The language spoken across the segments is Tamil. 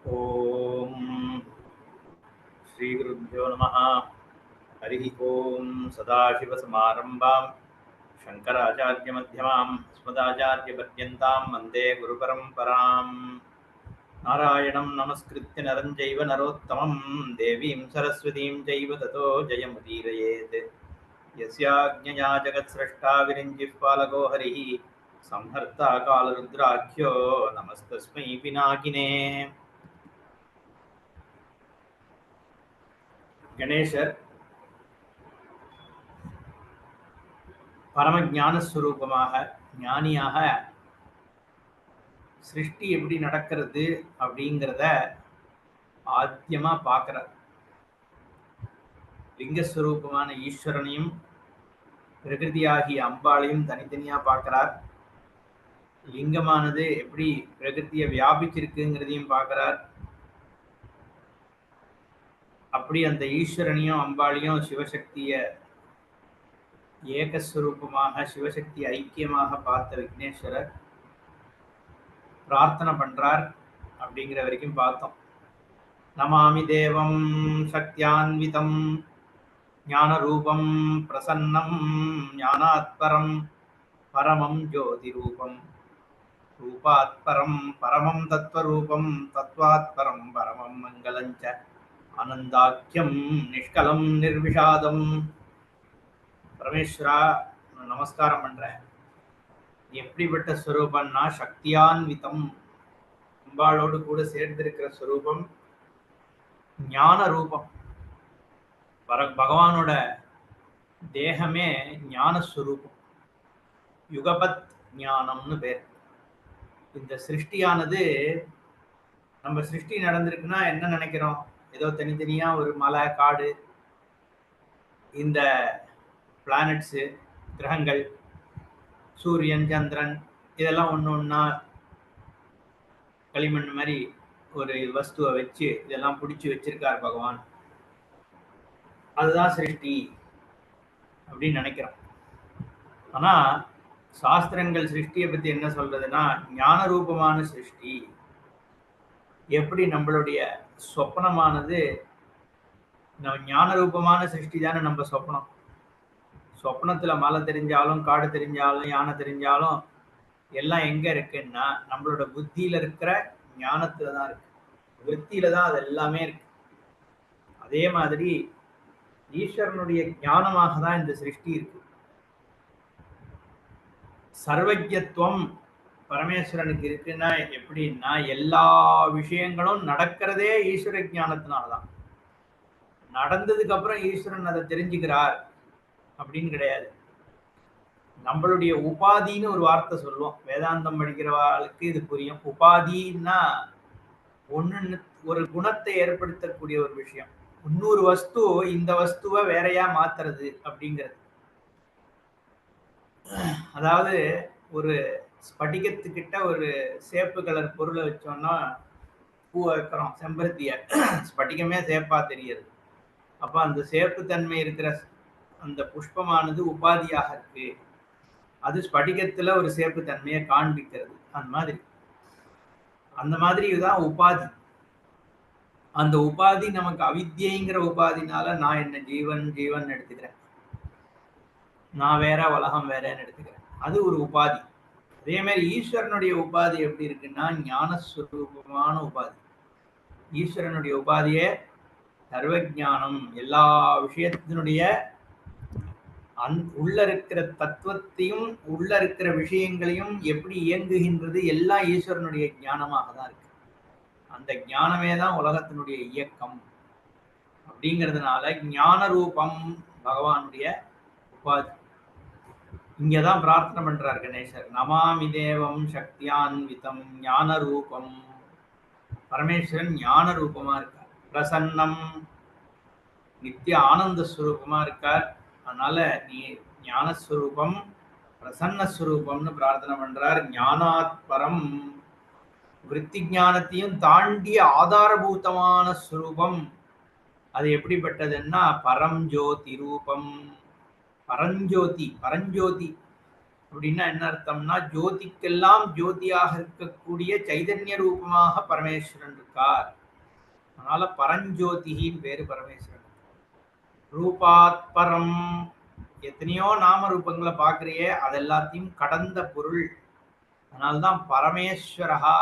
ओम श्री गुरुभ्यो नमः। हरि ओम सदाशिवसमारंभां शंकराचार्यमध्यमाम् अस्मदाचार्यपर्यन्तां वन्दे गुरुपरम्पराम्। नारायणं नमस्कृत्य नरं चैव नरोत्तमं देवीं सरस्वतीं चैव ततो जयमुदीरयेत्। यस्याज्ञया जगत्स्रष्टा विरिञ्चिः हरिः संहर्ता कालरुद्राख्यो नमस्तस्मै पिनाकिने। கணேசர் பரம ஞானஸ்வரூபமாக ஞானியாக சிருஷ்டி எப்படி நடக்கிறது அப்படிங்கிறத ஆத்தியமா பார்க்கிறார். லிங்கஸ்வரூபமான ஈஸ்வரனையும் பிரகிருதியாகிய அம்பாளையும் தனித்தனியா பார்க்கிறார். லிங்கமானது எப்படி பிரகிருதியை வியாபிச்சிருக்குங்கிறதையும் பார்க்கிறார். அப்படி அந்த ஈஸ்வரனையும் அம்பாளையும் சிவசக்திய ஏகஸ்வரூபமாக சிவசக்தி ஐக்கியமாக பார்த்த விக்னேஸ்வரர் பிரார்த்தனை பண்றார். அப்படிங்கிற வரைக்கும் பார்த்தோம். நமாமி தேவம் சக்தியான்விதம் ஞான ரூபம் பிரசன்னம் ஞானாத்பரம் பரமம் ஜோதி ரூபம் ரூபாத்பரம் பரமம் தத்வரூபம் தத்வாத்பரம் பரமம் மங்களஞ்ச ஆனந்தாக்கியம் நிஷ்கலம் நிர்விஷாதம். பரமேஸ்வரா நமஸ்காரம் பண்றேன். எப்படிப்பட்ட ஸ்வரூபம்னா சக்தியான்விதம், அம்பாளோடு கூட சேர்ந்திருக்கிற ஸ்வரூபம், ஞான ரூபம். பகவானோட தேகமே ஞானஸ்வரூபம், யுகபத் ஞானம்னு பேர். இந்த சிருஷ்டியானது, நம்ம சிருஷ்டி நடந்திருக்குன்னா என்ன நினைக்கிறோம்? ஏதோ தனித்தனியா ஒரு மலை காடு, இந்த பிளானட்ஸு கிரகங்கள், சூரியன் சந்திரன், இதெல்லாம் ஒன்று ஒன்றா களிமண் மாதிரி ஒரு வஸ்துவை வச்சு இதெல்லாம் பிடிச்சி வச்சிருக்கார் பகவான், அதுதான் சிருஷ்டி அப்படின்னு நினைக்கிறோம். ஆனா சாஸ்திரங்கள் சிருஷ்டியை பத்தி என்ன சொல்றதுன்னா, ஞான ரூபமான சிருஷ்டி. எப்படி நம்மளுடைய சொப்னமானது, நம்ம ஞான ரூபமான சிருஷ்டி தானே நம்ம சொப்னம். சொப்னத்துல மலை தெரிஞ்சாலும் காடு தெரிஞ்சாலும் யானை தெரிஞ்சாலும் எல்லாம் எங்க இருக்குன்னா நம்மளோட புத்தியில இருக்கிற ஞானத்துல தான் இருக்கு, விருத்தியில தான் அது எல்லாமே இருக்கு. அதே மாதிரி ஈஸ்வரனுடைய ஞானமாக தான் இந்த சிருஷ்டி இருக்கு. சர்வஜத்துவம் பரமேஸ்வரனுக்கு இருக்குன்னா எப்படின்னா, எல்லா விஷயங்களும் நடக்கிறதே ஈஸ்வர ஞானத்தினால்தான். நடந்ததுக்கு அப்புறம் ஈஸ்வரன் அதை தெரிஞ்சுக்கிறார் அப்படின்னு கிடையாது. நம்மளுடைய உபாதின்னு ஒரு வார்த்தை சொல்லுவோம், வேதாந்தம் படிக்கிறவாளுக்கு இது புரியும். உபாதின்னா ஒண்ணு, ஒரு குணத்தை ஏற்படுத்தக்கூடிய ஒரு விஷயம். இன்னொரு வஸ்து இந்த வஸ்துவை வேறையா மாத்துறது அப்படிங்கிறது. அதாவது ஒரு ஸ்படிகத்துக்கிட்ட ஒரு சேப்பு கலர் பொருளை வச்சோம்னா பூவை வைக்கிறோம், செம்பருத்திய, ஸ்படிகமே சேப்பா தெரியுது. அப்ப அந்த சேப்பு தன்மை இருக்கிற அந்த புஷ்பமானது உபாதியாக இருக்கு, அது ஸ்படிகத்துல ஒரு சேப்பு தன்மையை காண்பிக்கிறது. அந்த மாதிரி தான் உபாதி. அந்த உபாதி நமக்கு அவித்யைங்கிற உபாதினால நான் என்ன ஜீவன் ஜீவன் எடுத்துக்கிறேன், நான் வேற உலகம் வேறன்னு எடுத்துக்கிறேன், அது ஒரு உபாதி. அதே மாதிரி ஈஸ்வரனுடைய உபாதி எப்படி இருக்குன்னா ஞானஸ்வரூபமான உபாதி. ஈஸ்வரனுடைய உபாதியே சர்வஜானம், எல்லா விஷயத்தினுடைய உள்ள இருக்கிற தத்துவத்தையும் உள்ள இருக்கிற விஷயங்களையும் எப்படி இயங்குகின்றது எல்லாம் ஈஸ்வரனுடைய ஞானமாக தான் இருக்கு. அந்த ஞானமே தான் உலகத்தினுடைய இயக்கம். அப்படிங்கிறதுனால ஞான ரூபம் பகவானுடைய உபாதி. இங்கதான் பிரார்த்தனை பண்றார் கணேசர். நமாமி தேவம் சக்தியான்விதம் ஞான ரூபம். பரமேஸ்வரன் ஞான ரூபமா இருக்கார், பிரசன்னம் நித்திய ஆனந்த ஸ்வரூபமா இருக்கார். அதனால நீ ஞானஸ்வரூபம் பிரசன்னஸ்வரூபம்னு பிரார்த்தனை பண்றார். ஞானாத்பரம், விருத்தி ஞானத்தையும் தாண்டிய ஆதாரபூதமான ஸ்வரூபம். அது எப்படிப்பட்டதுன்னா பரஞ்சோதி ரூபம். பரஞ்சோதி, பரஞ்சோதி அப்படின்னா என்ன அர்த்தம்னா, ஜோதிக்கெல்லாம் ஜோதியாக இருக்கக்கூடிய சைதன்ய ரூபமாக பரமேஸ்வரன் இருக்கார் அதனால பரஞ்சோதிகின்னு பேரு பரமேஸ்வரன். ரூபாத் பரம், எத்தனையோ நாம ரூபங்களை பார்க்கிறியே, அது எல்லாத்தையும் கடந்த பொருள். அதனால்தான் பரமேஸ்வரஹா,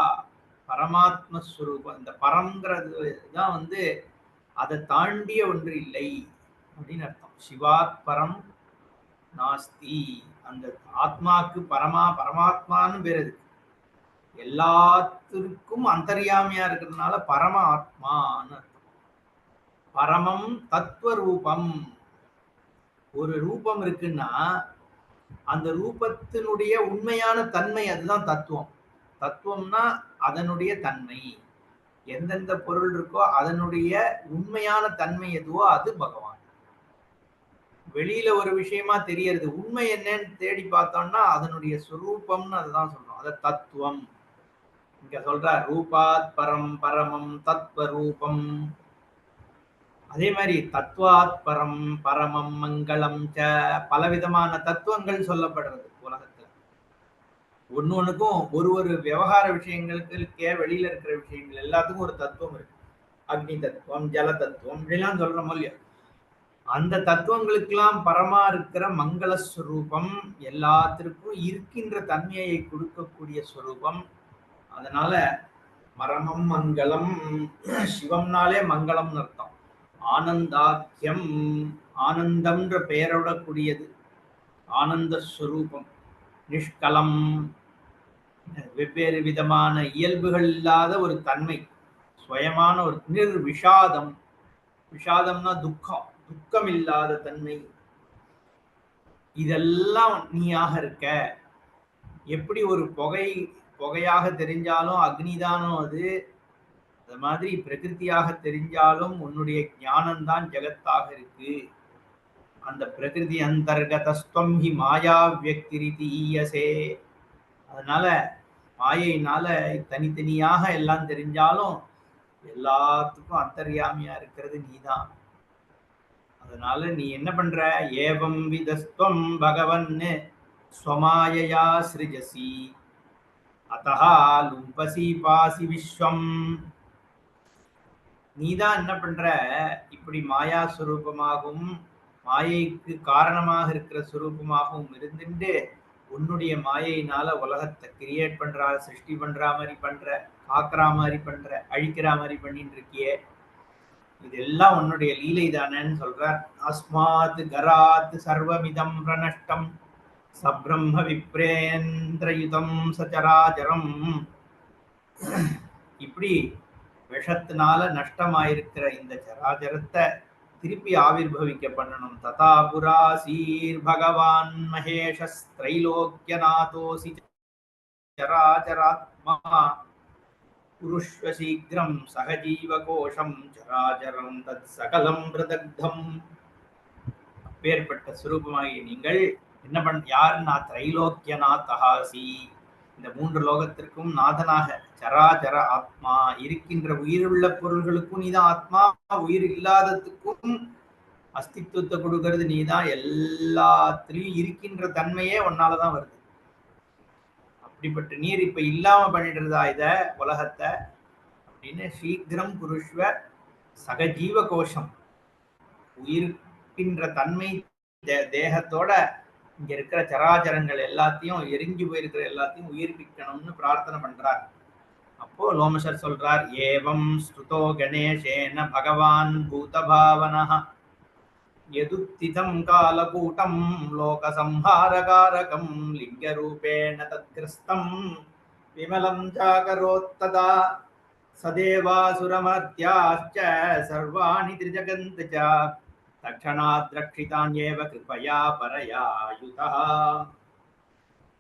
பரமாத்ம ஸ்வரூபம். இந்த பரம்ங்கிறது தான் அதை தாண்டிய ஒன்று இல்லை அப்படின்னு அர்த்தம். சிவாத் பரம் நாஸ்தி. அந்த ஆத்மாக்கு பரமாத்மான்னு பேர். இருக்கு எல்லாத்திற்கும் அந்தர்யாமியா இருக்கிறதுனால பரம ஆத்மான்னு அர்த்தம். பரமம் தத்துவ ரூபம். ஒரு ரூபம் இருக்குன்னா அந்த ரூபத்தினுடைய உண்மையான தன்மை, அதுதான் தத்துவம். தத்துவம்னா அதனுடைய தன்மை. எந்தெந்த பொருள் இருக்கோ அதனுடைய உண்மையான தன்மை எதுவோ அது பகவான். வெளியில ஒரு விஷயமா தெரியறது, உண்மை என்னன்னு தேடி பார்த்தோம்னா அதனுடைய சுரூபம்னு அதுதான் சொல்றோம். அது தத்துவம். இங்க சொல்ற ரூபாத் பரம் பரமம் தத்துவ ரூபம். அதே மாதிரி தத்துவாத் பரம் பரமம் மங்களம் ச, பலவிதமான தத்துவங்கள் சொல்லப்படுறது உலகத்துல. ஒன்னொன்னுக்கும் ஒரு விவகார விஷயங்களுக்கு வெளியில இருக்கிற விஷயங்கள் எல்லாத்துக்கும் ஒரு தத்துவம் இருக்கு. அக்னி தத்துவம், ஜல தத்துவம், இப்படிலாம் சொல்றோமோ இல்லையா? அந்த தத்துவங்களுக்கெல்லாம் பரமா இருக்கிற மங்கள ஸ்வரூபம், எல்லாத்திற்கும் இருக்கின்ற தன்மையை கொடுக்கக்கூடிய ஸ்வரூபம். அதனால மரமம் மங்களம், சிவம்னாலே மங்களம்னு அர்த்தம். ஆனந்தாக்கியம், ஆனந்தம்ன்ற பெயரோட கூடியது, ஆனந்த ஸ்வரூபம். நிஷ்கலம், வெவ்வேறு விதமான இயல்புகள் இல்லாத ஒரு தன்மை, சுயமான ஒரு நிர்விஷாதம். விஷாதம்னா துக்கம், துக்கம் இல்லாத தன்மை. இதெல்லாம் நீயாக இருக்க. எப்படி ஒரு புகையாக தெரிஞ்சாலும் அக்னிதானோ அது மாதிரி பிரகிருதியாக தெரிஞ்சாலும் உன்னுடைய ஞானம்தான் ஜெகத்தாக இருக்கு. அந்த பிரகிருதி அந்தர்கதஸ்துவம் ஹி மாயா வியக்திரிதி ஈயசே. அதனால மாயையினால தனித்தனியாக எல்லாம் தெரிஞ்சாலும் எல்லாத்துக்கும் அந்தர்யாமியா இருக்கிறது நீதான். அதனால நீ என்ன பண்ற? ஏவம் விதஸ்துவம் பகவன் ஸ்வமாயையா ஸ்ருஜசி அத்தஹா லும்பசி பாசி விஸ்வம். நீதான் என்ன பண்ற? இப்படி மாயா சுரூபமாகவும் மாயைக்கு காரணமாக இருக்கிற சுரூபமாகவும் இருந்துட்டு உன்னுடைய மாயையினால உலகத்தை கிரியேட் பண்றா, சிருஷ்டி பண்றா மாதிரி பண்ற, காக்குற மாதிரி பண்ற, அழிக்கிற மாதிரி பண்ணிட்டு இருக்கியே. இதெல்லாம் உன்னுடைய லீலை தானேன்னு சொல்றார். அஸ்மாத் கராத் சர்வமிதம் பிரநஷ்டம் சப்ரம்ம விப்ரேந்திரயுதம் சச்சராச்சரம். இப்படி விஷத்தினால நஷ்டமாயிருக்கிற இந்த சராச்சரத்தை திருப்பி ஆவிர்பவிக்க பண்ணணும். ததா புராசீர் பகவான் மகேஷஸ் த்ரைலோக்கியநாதோசி சராச்சராத்மா புருஷ்வ சீக்கிரம் சகஜீவகோஷம் சராச்சரம் தத் சகலம் பிரதக்தம். அப்பேற்பட்ட சுரூபமாகிய நீங்கள் என்ன யாருன்னா திரைலோக்கியநாதஹாசி, இந்த 3 லோகத்திற்கும் நாதனாக, சராச்சர ஆத்மா, இருக்கின்ற உயிருள்ள பொருள்களுக்கும் நீதான் ஆத்மா, உயிர் இல்லாததுக்கும் அஸ்தித்வத்தை கொடுக்கறது நீதான். எல்லாத்திலையும் இருக்கின்ற தன்மையே உன்னாலதான் வருது. அப்படிப்பட்ட நீர் இப்ப இல்லாம பண்ணிடுறதா இத உலகத்தை அப்படின்னு. சீக்கிரம் புருஷ்வ சகஜீவ கோஷம், உயிர்க்கின்ற தன்மை தேகத்தோட இங்க இருக்கிற சராச்சரங்கள் எல்லாத்தையும், எரிஞ்சு போயிருக்கிற எல்லாத்தையும் உயிர்ப்பிக்கணும்னு பிரார்த்தனை பண்றார். அப்போ லோமசர் சொல்றார், ஏவம் ஸ்ருதோ கணேசேன பகவான் பூதபாவனஹ யதுத்திதம் காலகூட்டம் லோகசம்ஹாரகாரகம் லிங்கரூபேண தத்கிருஸ்தம் விமலம் ஜாகரோத்ததா சதேவாசுரமர்த்யாச்ச சர்வாணி திரிஜகந்த் ச தக்ஷணாத் ரக்ஷிதான்யேவ கிருபயா பரயாயுதா.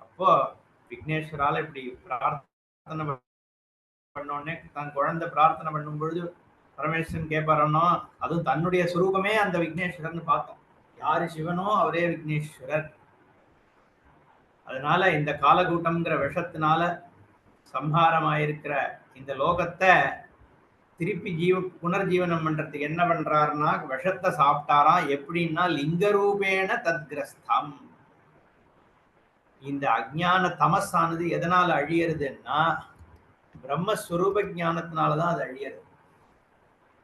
அப்போ விக்னேஸ்வரால இப்படி பிரார்த்தனை பண்ணோடனே, தன் குழந்தை பிரார்த்தனை பண்ணும் பொழுது பரமேஸ்வரன் கேட்பாரனோ, அதுவும் தன்னுடைய சுரூபமே அந்த விக்னேஸ்வரர்னு பார்த்தோம். யாரு சிவனோ அவரே விக்னேஸ்வரர். அதனால இந்த காலகூட்டம்ங்கிற விஷத்தினால சம்ஹாரமாயிருக்கிற இந்த லோகத்தை திருப்பி புனர்ஜீவனம் பண்றதுக்கு என்ன பண்றாருன்னா, விஷத்தை சாப்பிட்டாராம். எப்படின்னா லிங்கரூபேண தத்கிரஸ்தம். இந்த அஜ்ஞான தமஸானது எதனால அழியறதுன்னா பிரம்மஸ்வரூப ஞானத்தினாலதான் அது அழியறது.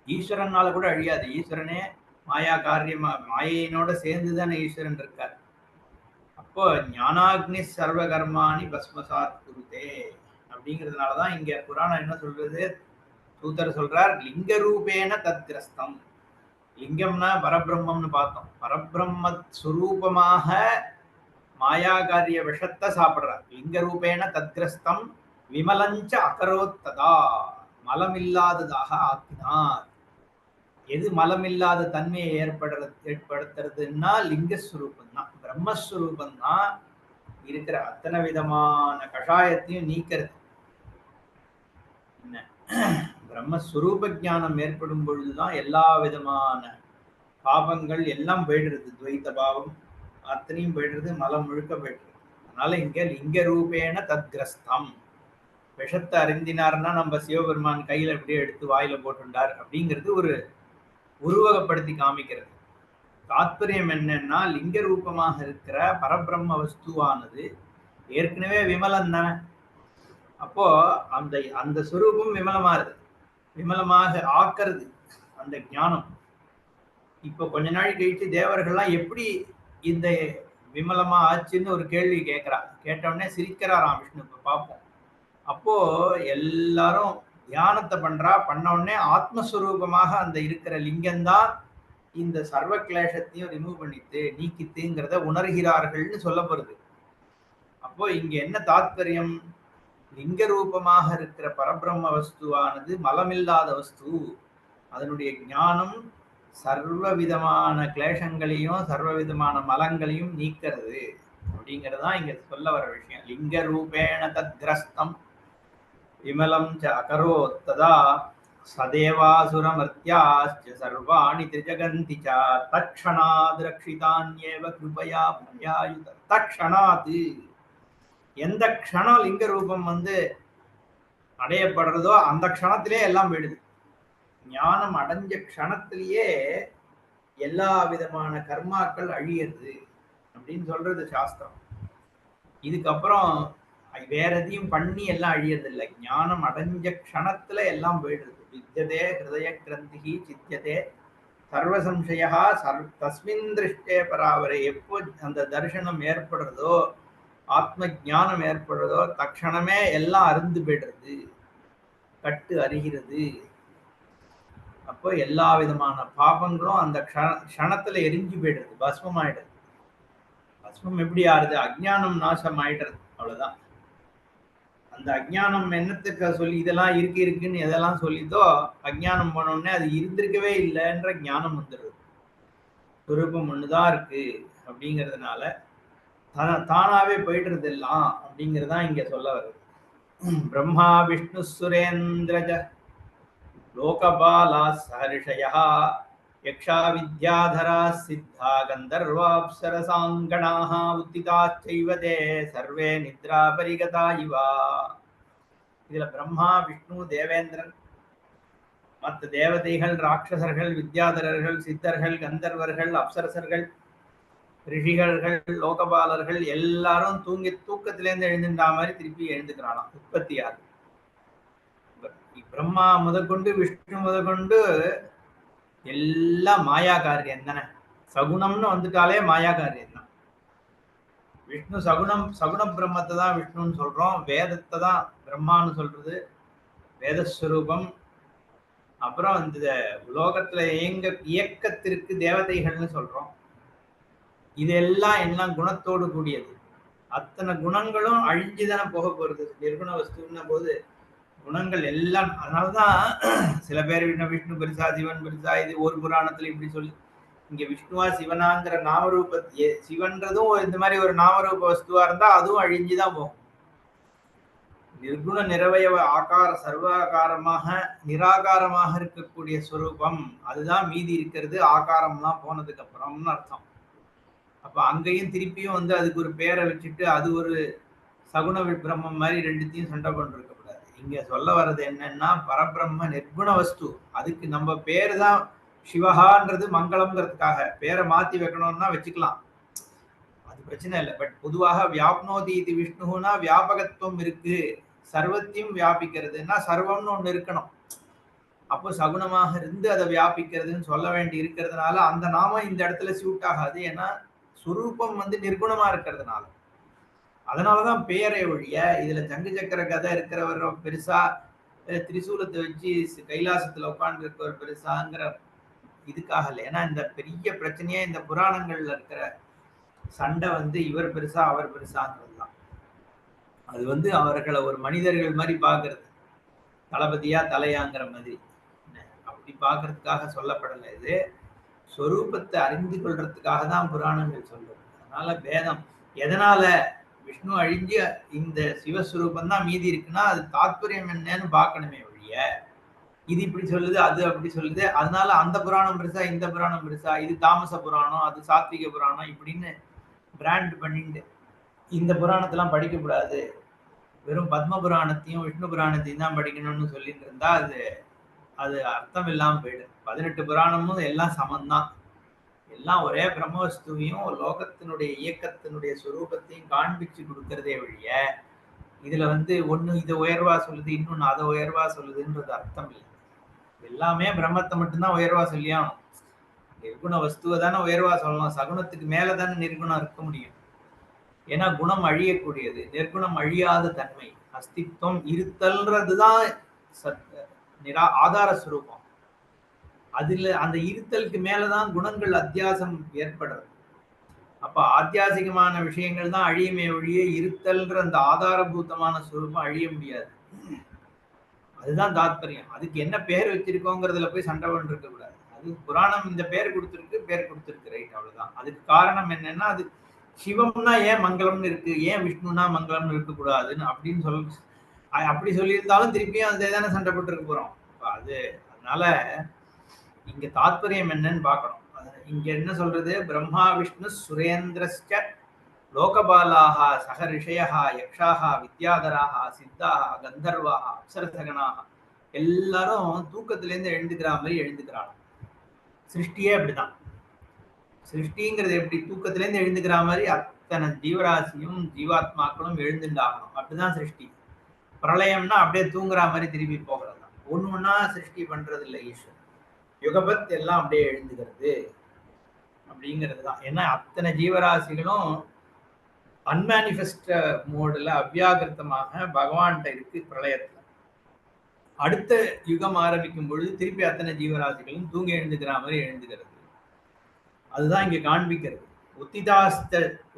ஈஸ்வரனால கூட அழியாது. ஈஸ்வரனே மாயா காரியமா மாயையினோட சேர்ந்துதானே ஈஸ்வரன் இருக்கார். அப்போ ஞானாக்னி சர்வ கர்மாணி பஸ்மசாத் குருதே அப்படிங்கிறதுனாலதான் இங்க புராணம் என்ன சொல்றது, சூத்தர் சொல்றார் லிங்க ரூபேன தத்கிரஸ்தம். லிங்கம்னா பரபிரம்மம்னு பார்த்தோம். பரபிரம்ம சுரூபமாக மாயா காரிய விஷத்தை சாப்பிடுறார். லிங்க ரூபேன தத்கிரஸ்தம் விமலஞ்ச அகரோத்ததா, மலமில்லாததாக ஆக்கினார். எது மலமில்லாத தன்மையை ஏற்படுத்துறதுன்னா லிங்கஸ்வரூபம் தான், பிரம்மஸ்வரூபம் தான் இருக்கிற அத்தனை விதமான கஷாயத்தையும் நீக்கிறது. என்ன பிரம்மஸ்வரூப ஞானம் ஏற்படும் பொழுதுதான் எல்லா விதமான பாவங்கள் எல்லாம் போயிடுறது, துவைத்த பாவம் அத்தனையும் போயிடுறது, மலம் முழுக்க போயிடுறது. அதனால இங்க லிங்க ரூபேன தத்கிரஸ்தம். விஷத்தை அறிந்தினார்னா நம்ம சிவபெருமான் கையில அப்படியே எடுத்து வாயில போட்டுண்டார் அப்படிங்கிறது ஒரு உருவகப்படுத்தி காமிக்கிறது. தாத்பரியம் என்னன்னா, லிங்க ரூபமாக இருக்கிற பரபிரம்ம வஸ்துவானது ஏற்கனவே விமலம் தானே. அப்போ அந்த அந்த சுரூபம் விமலமாறுது, விமலமாக ஆக்கிறது அந்த ஞானம். இப்போ கொஞ்ச நாள் கழிச்சு தேவர்கள்லாம் எப்படி இந்த விமலமா ஆச்சுன்னு ஒரு கேள்வி கேட்கிறார். கேட்டவுடனே சிரிக்கிறாராம் விஷ்ணு. இப்போ பார்ப்போம். அப்போ எல்லாரும் தியானத்தை பண்ண உடனே ஆத்மஸ்வரூபமாக அந்த இருக்கிற லிங்கம்தான் இந்த சர்வ கிளேஷத்தையும் ரிமூவ் பண்ணிட்டு நீக்கித்துங்கிறத உணர்கிறார்கள்னு சொல்லப்படுது. அப்போ இங்க என்ன தாத்பரியம், லிங்க ரூபமாக இருக்கிற பரபிரம்ம வஸ்துவானது மலமில்லாத வஸ்து. அதனுடைய ஞானம் சர்வ விதமான கிளேஷங்களையும் சர்வ விதமான மலங்களையும் நீக்கிறது அப்படிங்கிறதுதான் இங்க சொல்ல வர விஷயம். லிங்க ரூபேண தத்கிரஸ்தம் விமலம் ச அகரோத் ததா சதேவாசுரமர்த்யாஸ்ச சர்வாணி திரிஜகந்தி ச தக்ஷணாத் ரக்ஷிதான்யேவ கிருபயா புண்யாயுத. தக்ஷணாத், எந்த க்ஷணம் லிங்க ரூபம் அடையப்படுறதோ அந்த க்ஷணத்திலே எல்லாம் போயிடுது. ஞானம் அடைஞ்ச க்ஷணத்திலேயே எல்லா விதமான கர்மாக்கள் அழியிறது அப்படின்னு சொல்றது சாஸ்திரம். இதுக்கப்புறம் வேற எதையும் பண்ணி எல்லாம் அழியறது இல்லை. ஞானம் அடைஞ்ச க்ஷணத்துல எல்லாம் போயிடுது. வித்யதே ஹிருதய கிரந்தி சித்தியதே சர்வசம்சயா தஸ்மின் திருஷ்டே பராவரை. எப்போ அந்த தரிசனம் ஏற்படுறதோ, ஆத்ம ஞானம் ஏற்படுறதோ, தக்ஷணமே எல்லாம் அருந்து போயிடுறது, கட்டு அறிகிறது. அப்போ எல்லா விதமான பாபங்களும் அந்த க்ஷணத்துல எரிஞ்சு போயிடுறது, பஸ்மம் ஆயிடுது. பஸ்மம் எப்படி ஆறுது, அஜ்ஞானம் நாசம் ஆயிடுறது, அவ்வளவுதான். அந்த அஜ்ஞானம் என்னத்துக்கு சொல்லி இதெல்லாம் இருக்குன்னு எதெல்லாம் சொல்லிதோ, அஜ்ஞானம் போனோடனே அது இருந்திருக்கவே இல்லைன்ற ஞானம் வந்துடுது. சுரூபம் ஒண்ணுதான் இருக்கு அப்படிங்கிறதுனால தானாவே போயிடுறது எல்லாம் அப்படிங்கிறதான் இங்க சொல்ல வருது. பிரம்மா விஷ்ணு சுரேந்திரஜ லோகபாலா சஹர்ஷயா யக்ஷா வித்யாதரா சித்தா கந்தர்வாப்சரசாங்கணாஹ உத்திதாச்சைவ தே சர்வே நித்ரா பரிகதா இவா. இதுல பிரம்மா விஷ்ணு தேவேந்திரன் மற்ற தேவதைகள் ராட்சசர்கள் வித்யாதரர்கள் சித்தர்கள் கந்தர்வர்கள் அப்சரசர்கள் ரிஷிகர்கள் லோகபாலர்கள் எல்லாரும் தூக்கத்திலேருந்து எழுந்துட்டா மாதிரி திருப்பி எழுந்துக்கிறானாம். உற்பத்தி ஆகுது. பிரம்மா முதற்கொண்டு விஷ்ணு முதற்கொண்டு எல்லாம் மாயா காரியம் தானே. சகுணம்னு வந்துட்டாலே மாயா காரியம் தான். விஷ்ணு சகுண பிரம்மத்தை தான் விஷ்ணுன்னு சொல்றோம், வேதத்தை தான் பிரம்மான்னு சொல்றது, வேதஸ்வரூபம். அப்புறம் இந்த உலோகத்துல இயக்கத்திற்கு தேவதைகள்னு சொல்றோம். இதெல்லாம் எல்லாம் குணத்தோடு கூடியது. அத்தனை குணங்களும் அழிஞ்சுதானே போக போறது நிர்குண வஸ்துன்ன போது. குணங்கள் எல்லாம், அதனாலதான் சில பேர் விஷ்ணு பெருசா சிவன் பெருசா, இது ஒரு புராணத்துல இப்படி சொல்லி, இங்க விஷ்ணுவா சிவனாங்கிற நாமரூப சிவன்றதும் இந்த மாதிரி ஒரு நாமரூப வஸ்துவா இருந்தா அதுவும் அழிஞ்சுதான் போகும். நிர்குண நிரவயவ ஆகார சர்வாகாரமாக நிராகாரமாக இருக்கக்கூடிய ஸ்வரூபம் அதுதான் மீதி இருக்கிறது, ஆகாரம்லாம் போனதுக்கு அப்புறம்னு அர்த்தம். அப்ப அங்கேயும் திருப்பியும் அதுக்கு ஒரு பேரை வச்சுட்டு அது ஒரு சகுண பிரம்மம் மாதிரி ரெண்டுத்தையும் சண்டை கொண்டிருக்க கூடாது. இங்க சொல்ல வர்றது என்னன்னா, பரபிரம்ம நிர்குண வஸ்து. அதுக்கு நம்ம பேரு தான் சிவஹான்றது மங்களம்ங்கிறதுக்காக பேரை மாத்தி வைக்கணும்னா வச்சுக்கலாம், அது பிரச்சனை இல்லை. பட் பொதுவாக வியாப்னோதி இது விஷ்ணுனா வியாபகத்துவம் இருக்கு, சர்வத்தையும் வியாபிக்கிறதுனா சர்வம்னு ஒண்ணு இருக்கணும். அப்போ சகுனமாக இருந்து அதை வியாபிக்கிறதுன்னு சொல்ல வேண்டி இருக்கிறதுனால அந்த நாமம் இந்த இடத்துல சூட் ஆகாது. ஏன்னா சுரூபம் வந்து நிர்குணமா இருக்கிறதுனால. அதனாலதான் பேரை ஒழிய இதுல ஜங்கு சக்கர கதை இருக்கிறவர் பெருசா, திரிசூலத்தை வச்சு கைலாசத்துல உட்கார்ந்து இருக்கிறவர் பெருசாங்கிற இதுக்காக இல்லை. ஏன்னா இந்த பெரிய பிரச்சனையே இந்த புராணங்கள்ல இருக்கிற சண்டை வந்து இவர் பெருசா அவர் பெருசாங்கிறதுதான். அது வந்து அவர்களை ஒரு மனிதர்கள் மாதிரி பாக்குறது, தளபதியா தலையாங்கிற மாதிரி அப்படி பாக்குறதுக்காக சொல்லப்படலை. இது ஸ்வரூபத்தை அறிந்து கொள்றதுக்காக தான் புராணங்கள் சொல்றது. அதனால வேதம் எதனால விஷ்ணு அழிஞ்சு இந்த சிவஸ்வரூபம் தான் மீதி இருக்குன்னா அது தாத்பரியம் என்னன்னு பார்க்கணுமே ஒழிய இது இப்படி சொல்லுது அது அப்படி சொல்லுது அதனால அந்த புராணம் பெருசா இந்த புராணம் பெருசா, இது தாமச புராணம் அது சாத்விக புராணம் இப்படின்னு பிராண்ட் பண்ணிட்டு இந்த புராணத்தெல்லாம் படிக்கக்கூடாது, வெறும் பத்ம புராணத்தையும் விஷ்ணு புராணத்தையும் தான் படிக்கணும்னு சொல்லிட்டு இருந்தா அது அது அர்த்தம் இல்லாம போயிடும். 18 புராணமும் எல்லாம் சமந்தான், எல்லாம் ஒரே பிரம்மவஸ்துவையும் லோகத்தினுடைய இயக்கத்தினுடைய சுரூபத்தையும் காண்பிச்சு கொடுக்கறதே ஒழிய இதுல வந்து ஒண்ணு இதை உயர்வா சொல்லுது இன்னொன்னு அதை உயர்வா சொல்லுதுன்றது அர்த்தம் இல்லை. எல்லாமே பிரம்மத்தை மட்டும்தான் உயர்வா சொல்லியாகணும். நிர்குண வஸ்துவை தானே உயர்வா சொல்லணும், சகுனத்துக்கு மேலதானே நிர்குணம் இருக்க முடியும். ஏன்னா குணம் அழியக்கூடியது, நிர்குணம் அழியாத தன்மை, அஸ்தித்வம் இருத்தல்றதுதான் ஆதார சுரூபம். அதுல அந்த இருத்தலுக்கு மேலதான் குணங்கள் அத்தியாசம் ஏற்படுறது. அப்ப ஆத்தியாசிகமான விஷயங்கள் தான் அழியுமே ஒழிய இருத்தல்ன்ற அந்த ஆதாரபூதமான சுரூபம் அழிய முடியாது. அதுதான் தாத்பரியம். அதுக்கு என்ன பேர் வச்சிருக்கோங்கிறதுல போய் சண்டை கொண்டு இருக்க கூடாது. அது புராணம் இந்த பேர் கொடுத்துருக்கு ரைட், அவ்வளவுதான். அதுக்கு காரணம் என்னன்னா அது சிவம்னா ஏன் மங்களம்னு இருக்கு, ஏன் விஷ்ணுனா மங்களம்னு இருக்கக்கூடாதுன்னு அப்படின்னு அப்படி சொல்லியிருந்தாலும் திருப்பியும் அதே தானே சண்டை போட்டு இருக்க போறோம். அது அதனால இங்க தாத்பரியம் என்னன்னு பார்க்கணும். இங்க என்ன சொல்றது, பிரம்மா விஷ்ணு சுரேந்திரஸ்ச லோகபாலாக சக ரிஷயா யக்ஷாக வித்யாதராக சித்தாக கந்தர்வாக அப்சரசகனாக எல்லாரும் தூக்கத்திலேருந்து எழுந்துக்கிற மாதிரி எழுந்துக்கிறாங்க. சிருஷ்டியே அப்படிதான். சிருஷ்டிங்கிறது எப்படி தூக்கத்திலேருந்து எழுந்துக்கிற மாதிரி அத்தனை ஜீவராசியும் ஜீவாத்மாக்களும் எழுந்துண்டாகணும், அப்படிதான் சிருஷ்டி. பிரளயம்னா அப்படியே தூங்குற மாதிரி திரும்பி போகிறது தான். ஒண்ணு ஒன்னா சிருஷ்டி பண்றது இல்லை ஈஸ்வரன். யுகபத் எல்லாம் அப்படியே எழுந்துக்கிறது அப்படிங்கிறது தான். ஏன்னா அத்தனை ஜீவராசிகளும் அன்மேனிஃபெஸ்ட் மோடுல அவ்யாகிருத்தமாக பகவான்கிட்ட இருக்கு பிரளயத்துல. அடுத்த யுகம் ஆரம்பிக்கும் பொழுது திருப்பி அத்தனை ஜீவராசிகளும் தூங்கி எழுந்துக்கிற மாதிரி எழுந்துக்கிறது. அதுதான் இங்க காண்பிக்கிறது.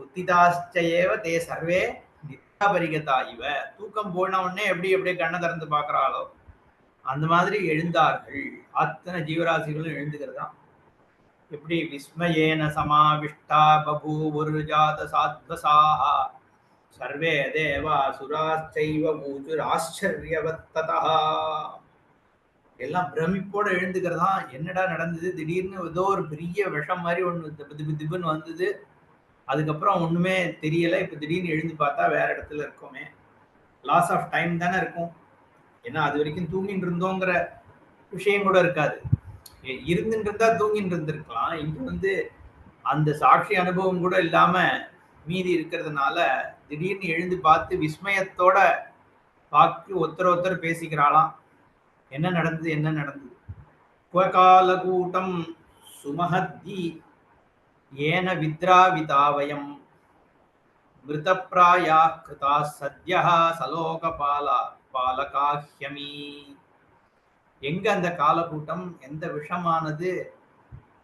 உத்திதாஸ்சேவ தே சர்வே நித்யாபரிகதா இவ. தூக்கம் போன உடனே எப்படியே கண்ணை திறந்து பாக்குறாளோ அந்த மாதிரி எழுந்தார்கள். அத்தனை ஜீவராசிகளும் எழுந்துக்கிறதா. எப்படி விஸ்மயேன சமாவிஷ்டா பபூவுர் ஜாத சாத்வசாஹ சர்வே தேவா சுராச்சைவ மூஜுர் ஆச்சரியவத்ததா. எல்லாம் பிரமிப்போட எழுந்துக்கிறதா. என்னடா நடந்தது, திடீர்னு ஏதோ ஒரு பெரிய விஷம் மாதிரி ஒண்ணு திபுன்னு வந்தது, அதுக்கப்புறம் ஒண்ணுமே தெரியல, இப்ப திடீர்னு எழுந்து பார்த்தா வேற இடத்துல இருக்கோமே. லாஸ் ஆஃப் டைம் தானே இருக்கும். ஏன்னா அது வரைக்கும் தூங்கிட்டு இருந்தோங்கிற விஷயம் கூட இருக்காது. இருந்துட்டு இருந்தா தூங்கிட்டு இருந்திருக்கலாம். இங்க வந்து அந்த சாட்சி அனுபவம் கூட இல்லாம மீதி இருக்கிறதுனால திடீர்னு எழுந்து பார்த்து விஸ்மயத்தோட பார்த்து ஒருத்தர் பேசிக்கிறாளாம். என்ன நடந்தது. குவகாலகூட்டம் சுமஹத்தி ஏன வித்ராவிதாவயம் மிருதப்ராயா கிருதா சத்யஹ சலோகபாலகாஹ்யமி. எங்க அந்த காலகூட்டம், எந்த விஷமானது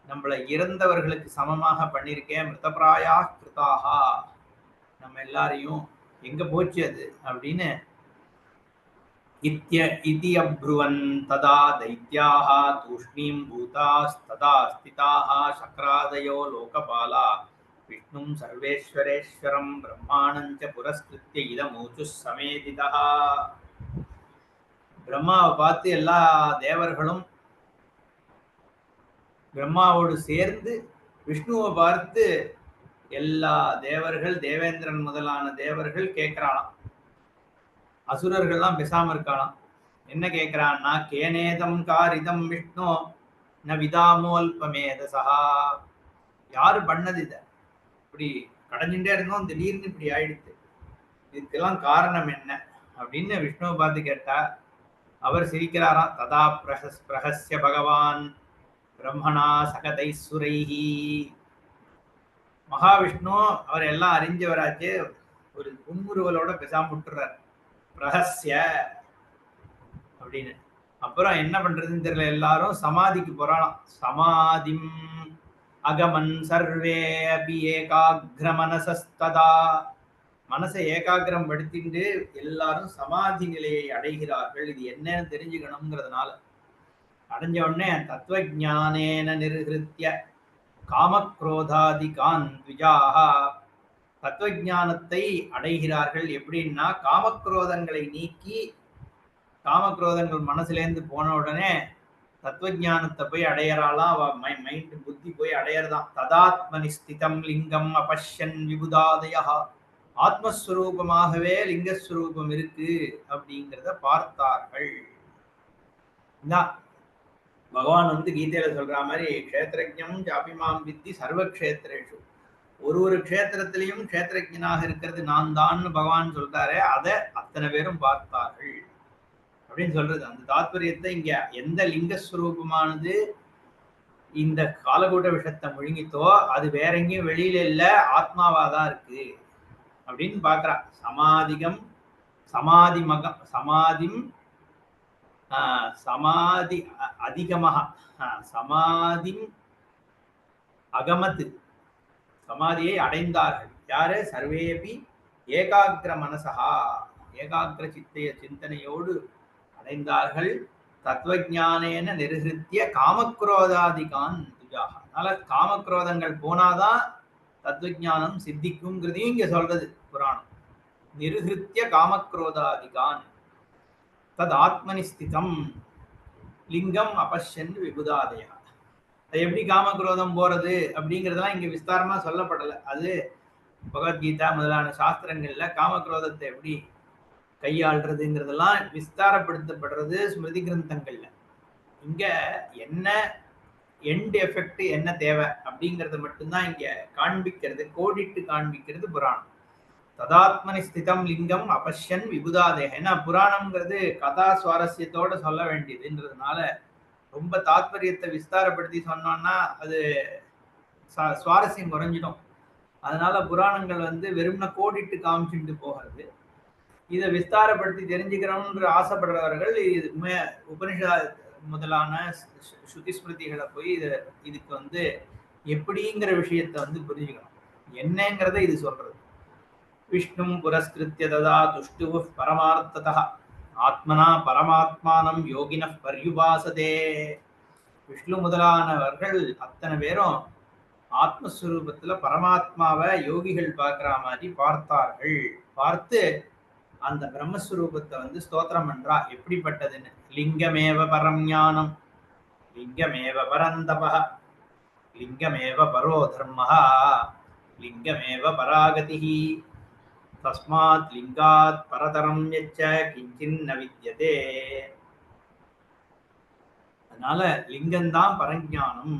நம்மளை இறந்தவர்களுக்கு சமமாக பண்ணியிருக்கேன், மிருதப்ராயா கிருதாஹா, நம்ம எல்லாரையும் எங்க போச்சு அது அப்படின்னு இதி அப்ருவன் ததா தைத்யாஹ தூஷ்ணீம் பூதாஸ்ததா ஸ்திதாஹ சக்ராதயோ லோகபாலா விஷ்ணும் சர்வேஸ்வரேஸ்வரம் பிரம்மாணஞ்ச புரஸ்கிருத்ய இதமூச்சு சமேதிதா. பிரம்மாவை பார்த்து எல்லா தேவர்களும் பிரம்மாவோடு சேர்ந்து விஷ்ணுவை பார்த்து எல்லா தேவர்கள், தேவேந்திரன் முதலான தேவர்கள் கேட்கிறாளாம். அசுரர்கள்லாம் பேசாம இருக்காளாம். என்ன கேட்கிறான்னா, கேனேதம் காரிதம் விஷ்ணு ந விதாமோல்பமேதசா. யாரு பண்ணது இத, இப்படி கடைஞ்சுட்டே இருந்தோம் திடீர்னு இப்படி ஆயிடுச்சு, இதுக்கெல்லாம் காரணம் என்ன அப்படின்னு விஷ்ணுவை பார்த்து கேட்டா, அவர் சிரிக்கிறாராம். ததா பிரஹஸ்ய பகவான் பிரம்மணா சகதைசுரைஹி. மகாவிஷ்ணு அவர் எல்லாம் அறிஞ்சவராச்சு, ஒரு புன்முறுவலோட பேசாம விட்டுறார் பிரஹஸ்ய அப்படின்னு. அப்புறம் என்ன பண்றதுன்னு தெரியல, எல்லாரும் சமாதிக்கு போறாளாம். சமாதிம் அகமன் சர்வே அபி ஏகாக்ர மனசஸ்ததா. மனசை ஏகாகிரம் படுத்திட்டு எல்லாரும் சமாதி நிலையை அடைகிறார்கள். இது என்னன்னு தெரிஞ்சுக்கணுங்கிறதுனால அடைஞ்ச உடனே தத்துவஞானேன நிருஹ்ருத்ய காமக்ரோதாதிகான் த்விஜாஹ. தத்துவஞானத்தை அடைகிறார்கள். எப்படின்னா காமக்ரோதங்களை நீக்கி, காமக்ரோதங்கள் மனசுலேருந்து போன உடனே தத்துவஞானத்தை போய் அடையறாளாம். அவ மைண்ட் புத்தி போய் அடையறதான். ததாத்மனி ஸ்திதம் லிங்கம் அபஷ்யன் விபுதாதயா. ஆத்மஸ்வரூபமாகவே லிங்கஸ்வரூபம் இருக்கு அப்படிங்கிறத பார்த்தார்கள். பகவான் வந்து கீதையில சொல்ற மாதிரி க்ஷேத்திரஜம் ஜாபிமாம் வித்தி சர்வ க்ஷேத்ரேஷு. ஒரு க்ஷேத்திரத்திலையும் க்ஷேத்திரஜனாக இருக்கிறது நான் தான் பகவான் சொல்றாரு. அதை அத்தனை பேரும் பார்த்தார்கள் அப்படின்னு சொல்றது. அந்த தாத்பரியத்தை இங்க எந்த லிங்கஸ்வரூபமானது இந்த காலகூட விஷத்தை முழுங்கித்தோ அது வேற எங்கேயும் வெளியில இல்ல, ஆத்மாவாதான் இருக்கு அப்படின்னு பாக்குறா. சமாதிகம் சமாதிமகம் சமாதிம் சமாதி அதிகமாக சமாதிம் அகமத்து. சமாதியை அடைந்தார்கள். யாரு? சர்வேபி ஏகாகிர மனசா, ஏகாகிர சிந்தனையோடு அடைந்தார்கள். தத்துவஞானேன நிருஹ்ருத்ய காமக்ரோதாதிகான் துஜாஹ. அதனால காமக்ரோதங்கள் போனாதான் தத்துவஞானம் சித்திக்கும்ங்கிறதையும் இங்க சொல்றது புராணம். நிருஹ்ருத்ய காமக்ரோதாதிகான் தத் ஆத்மனி ஸ்திதம் லிங்கம் அபஷ்யன் விபுதாதயா. அது எப்படி காமக்ரோதம் போறது அப்படிங்கிறதெல்லாம் இங்க விஸ்தாரமா சொல்லப்படலை. அது பகவத்கீதா முதலான சாஸ்திரங்கள்ல காமக்ரோதத்தை எப்படி கையாள்றதுங்கிறதெல்லாம் விஸ்தாரப்படுத்தப்படுறது ஸ்மிருதி கிரந்தங்கள்ல. இங்க என்ன எண்ட் எஃபெக்ட், என்ன தேவை அப்படிங்கறத மட்டும்தான் இங்க காண்பிக்கிறது, கோடிட்டு காண்பிக்கிறது புராணம். ததாத்மனி ஸ்திதம் லிங்கம் அபஷ்யன் விபுதாதேக. ஏன்னா புராணம்ங்கிறது கதா சுவாரஸ்யத்தோட சொல்ல வேண்டியதுன்றதுனால ரொம்ப தாத்பரியத்தை விஸ்தாரப்படுத்தி சொன்னோம்னா அது சுவாரஸ்யம் குறைஞ்சிடும். அதனால புராணங்கள் வந்து வெறும்ன கோடிட்டு காமிச்சுட்டு போகிறது. இதை விஸ்தாரப்படுத்தி தெரிஞ்சுக்கிறோம்ன்ற ஆசைப்படுறவர்கள் உபனிஷா முதலான ஸ்ருதி ஸ்மிருதிகளை போய் இதுக்கு வந்து எப்படிங்கிற விஷயத்த வந்து புரிஞ்சுக்கணும். என்னங்கிறத இது சொல்றது. விஷ்ணும் புரஸ்கிருத்ய ததா துஷ்டு பரமார்த்ததா ஆத்மனா பரமாத்மானம் யோகின பர்யுபாசதே. விஷ்ணு முதலானவர்கள் அத்தனை பேரும் ஆத்மஸ்வரூபத்துல பரமாத்மாவை யோகிகள் பார்க்கிற மாதிரி பார்த்தார்கள். பார்த்து அந்த பிரம்மஸ்வரூபத்தை வந்து ஸ்தோத்திரம் பண்றா. எப்படிப்பட்டதுன்னு. லிங்கமேவ பரம் ஞானம், லிங்கமேவ பரந்தப, லிங்கமேவ பரோ தர்ம, லிங்கமேவ பராகதிஹி, தஸ்மாத் லிங்காத் பரதரம் யச்ச கிஞ்சின்ன வித்யதே. அதனால லிங்கம்தான் பரஞானம்.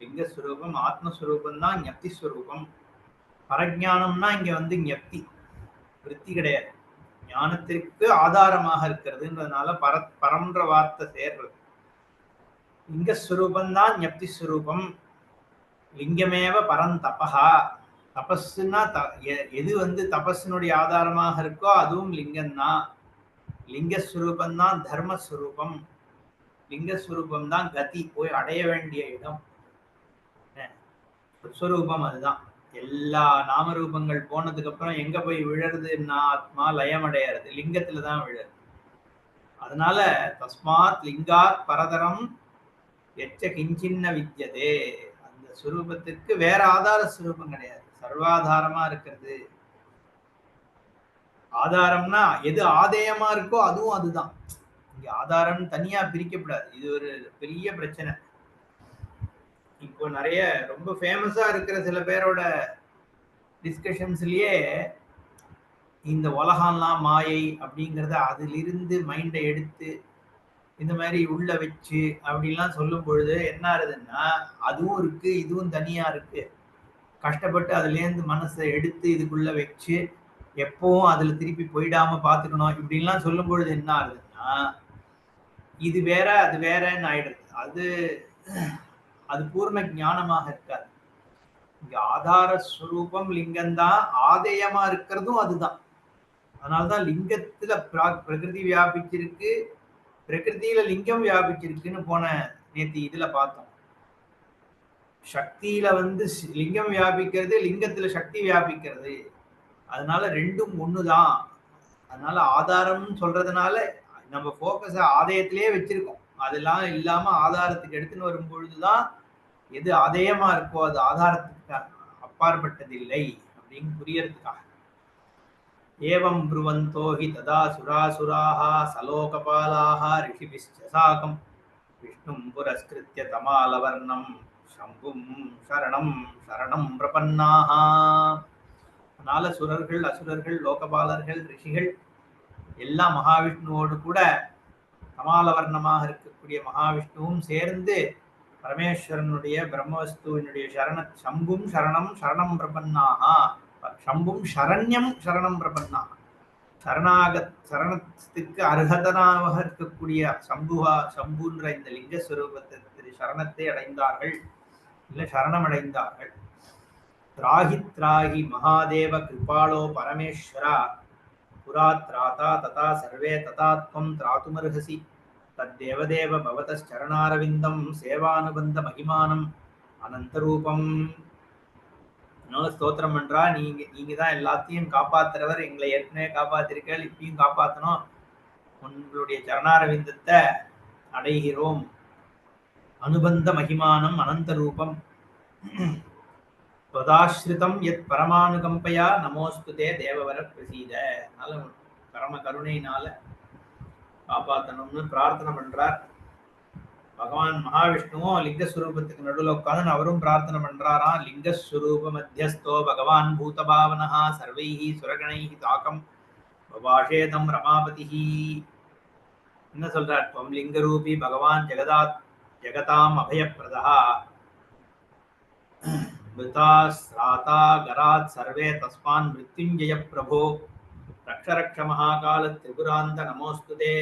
லிங்கஸ்வரூபம் ஆத்மஸ்வரூபம் தான் ஞப்தி ஸ்வரூபம். பரஜானம்னா இங்க வந்து ஞப்தி, விருத்தி கிடையாது. ஞானத்திற்கு ஆதாரமாக இருக்கிறதுன்றதுனால பரம்ன்ற வார்த்தை சேர்றது. லிங்கஸ்வரூபம் தான் ஞப்தி ஸ்வரூபம். லிங்கமேவ பரந்தபா. தபஸ்னா எது வந்து தபஸினுடைய ஆதாரமாக இருக்கோ அதுவும் லிங்கம்தான். லிங்கஸ்வரூபம் தான் தர்மஸ்வரூபம். லிங்கஸ்வரூபம் தான் கதி, போய் அடைய வேண்டிய இடம். ஸ்வரூபம் அதுதான். எல்லா நாமரூபங்கள் போனதுக்கு அப்புறம் எங்க போய் விழறதுன்னா ஆத்மா லயம் அடையாது, லிங்கத்துலதான் விழறது. அதனால தஸ்மாத் லிங்காத் பரதரம் எச்ச கிஞ்சின்ன வித்யதே. அந்த ஸ்வரூபத்துக்கு வேற ஆதார ஸ்வரூபம் கிடையாது, சர்வாதாரமா இருக்கிறது. ஆதாரம்னா எது ஆதேயமா இருக்கோ அதுவும் அதுதான். இங்க ஆதாரம் தனியா பிரிக்கப்படாது. இது ஒரு பெரிய பிரச்சனை. இப்போ நிறைய ரொம்ப ஃபேமஸா இருக்கிற சில பேரோட டிஸ்கஷன்ஸ்லயே இந்த உலகம்லாம் மாயை அப்படிங்கிறத அதிலிருந்து மைண்டை எடுத்து இந்த மாதிரி உள்ள வச்சு அப்படிலாம் சொல்லும் பொழுது என்ன ஆகுதுன்னா, அதுவும் இருக்கு இதுவும் தனியா இருக்கு. கஷ்டப்பட்டு அதுலேருந்து மனசை எடுத்து இதுக்குள்ள வச்சு எப்பவும் அதுல திருப்பி போயிடாம பாத்துக்கணும் இப்படின்லாம் சொல்லும் பொழுது என்ன ஆகுதுன்னா, இது வேற அது வேறன்னு ஆயிடுது. அது அது பூர்ண ஞானமாக இருக்காது. இங்க ஆதார ஸ்வரூபம் லிங்கம்தான், ஆதேயமா இருக்கிறதும் அதுதான். அதனாலதான் லிங்கத்துல பிரகிருதி வியாபிச்சிருக்கு, பிரகிருதியில லிங்கம் வியாபிச்சிருக்குன்னு போன நேத்து இதுல பார்த்தோம். சக்தியில வந்து லிங்கம் வியாபிக்கிறது, லிங்கத்துல சக்தி வியாபிக்கிறது. அதனால ரெண்டும் ஒண்ணுதான். அதனால ஆதாரம்னு சொல்றதுனால நம்ம போக்கஸ ஆதயத்திலேயே வச்சிருக்கோம். அதெல்லாம் இல்லாம ஆதாரத்துக்கு எடுத்துன்னு வரும் பொழுதுதான் எது ஆதேயமா இருக்கோ அது ஆதாரத்துக்கு அப்பாற்பட்டது இல்லை அப்படின்னு புரியறதுக்காக. ஏவம் ப்ருவந்தோ ஹி ததா சுராசுராஹ சலோகபாலாஹ ரிஷிபிஸ்ச சாகம் விஷ்ணும் புரஸ்கிருத்ய தமாலவர்ணம் சம்பும் சரணம் சரணம் பிரபன்னாஹ. அதனால சுரர்கள், அசுரர்கள், லோகபாலர்கள், ரிஷிகள் எல்லாம் மகாவிஷ்ணுவோடு கூட கமாலவர்ணமாக இருக்கக்கூடிய மகாவிஷ்ணுவும் சேர்ந்து பரமேஸ்வரனுடைய பிரம்மவஸ்துவினுடைய சம்பும் சரணம் சரணம் பிரபன்னாகா, சம்பும் சரண்யம் சரணம் பிரபன்னாகா, சரணத்துக்கு அர்ஹதனாக இருக்கக்கூடிய சம்புன்ற இந்த லிங்கஸ்வரூபத்திற்கு சரணத்தை அடைந்தார்கள், இல்ல சரணம் அடைந்தார்கள். திராஹி திராஹி மகாதேவ கிருபாளோ பரமேஸ்வரா புராத்ராதா ததா சர்வே ததாத்வம் திராதுமர்ஹசி தத்தேவதேவ பவதச்சரணாரவிந்தம் சேவானுபந்த மகிமானம் அனந்தரூபம். ஸ்தோத்திரம் பண்றா, நீங்க தான் எல்லாத்தையும் காப்பாத்துறவர், எங்களை ஏற்கனவே காப்பாத்திருக்கீர்கள், இப்பயும் காப்பாத்தணும், உங்களுடைய சரணாரவிந்தத்தை அடைகிறோம். அனுபந்த மகிமானம் அனந்த ரூபம் ஸ்வதாஸ்ரிதம் யத் பரமானுகம்பையா நமோஸ்துதே தேவவர பிரசீத. அதனால பரம கருணையினால காப்பாற்றணும்னு பிரார்த்தனை பண்றார். பகவான் மகாவிஷ்ணுவும் லிங்கஸ்வரூபத்துக்கு நடுவில் உட்காந்து அவரும் பிரார்த்தனை பண்றாராம். லிங்கஸ்வரூப மத்தியஸ்தோ பகவான் பூதபாவனஹா சர்வைஹி சுரகணைஹி தாக்கம் பபாஷேதம் ரமாபதிஹி. என்ன சொல்றார்? துவம் லிங்கரூபி பகவான் ஜெகதாம் அபயப்பிரதா மிருதா ஸ்ராதா கராத் சர்வே தஸ்மான் மிருத்யுஞ்சய பிரபோ ரக்ஷ ரக்ஷ மகாகால திரிபுராந்த நமோஸ்துதே.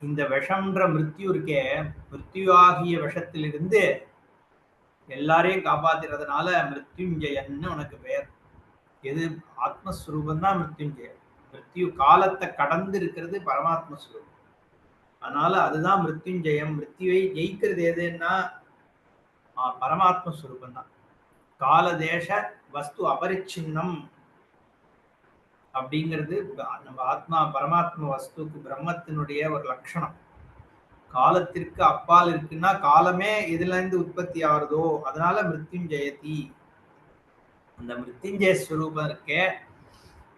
இந்த விஷம்ன்ற மிருத்யு இருக்கே, மிருத்யு ஆகிய விஷத்திலிருந்து எல்லாரையும் காப்பாத்துறதுனால மிருத்யுஞ்சயன்னு உனக்கு பெயர். எது? ஆத்மஸ்வரூபம் தான் மிருத்யுஞ்சயன். மிருத்யு காலத்தை கடந்து இருக்கிறது பரமாத்மஸ்வரூபம். அதனால அதுதான் மிருத்யுஞ்சயம். மிருத்யுவை ஜெயிக்கிறது எதுன்னா பரமாத்மஸ்வரூபம் தான். கால தேச வஸ்து அபரிச்சின்னம் அப்படிங்கிறது நம்ம ஆத்மா பரமாத்ம வஸ்துக்கு பிரம்மத்தினுடைய ஒரு லட்சணம். காலத்திற்கு அப்பால் இருக்குன்னா காலமே எதுல இருந்து உற்பத்தி ஆகுறதோ அதனால மிருத்யுஞ்சயதி. அந்த மிருத்யுஞ்சய ஸ்வரூபம் இருக்கே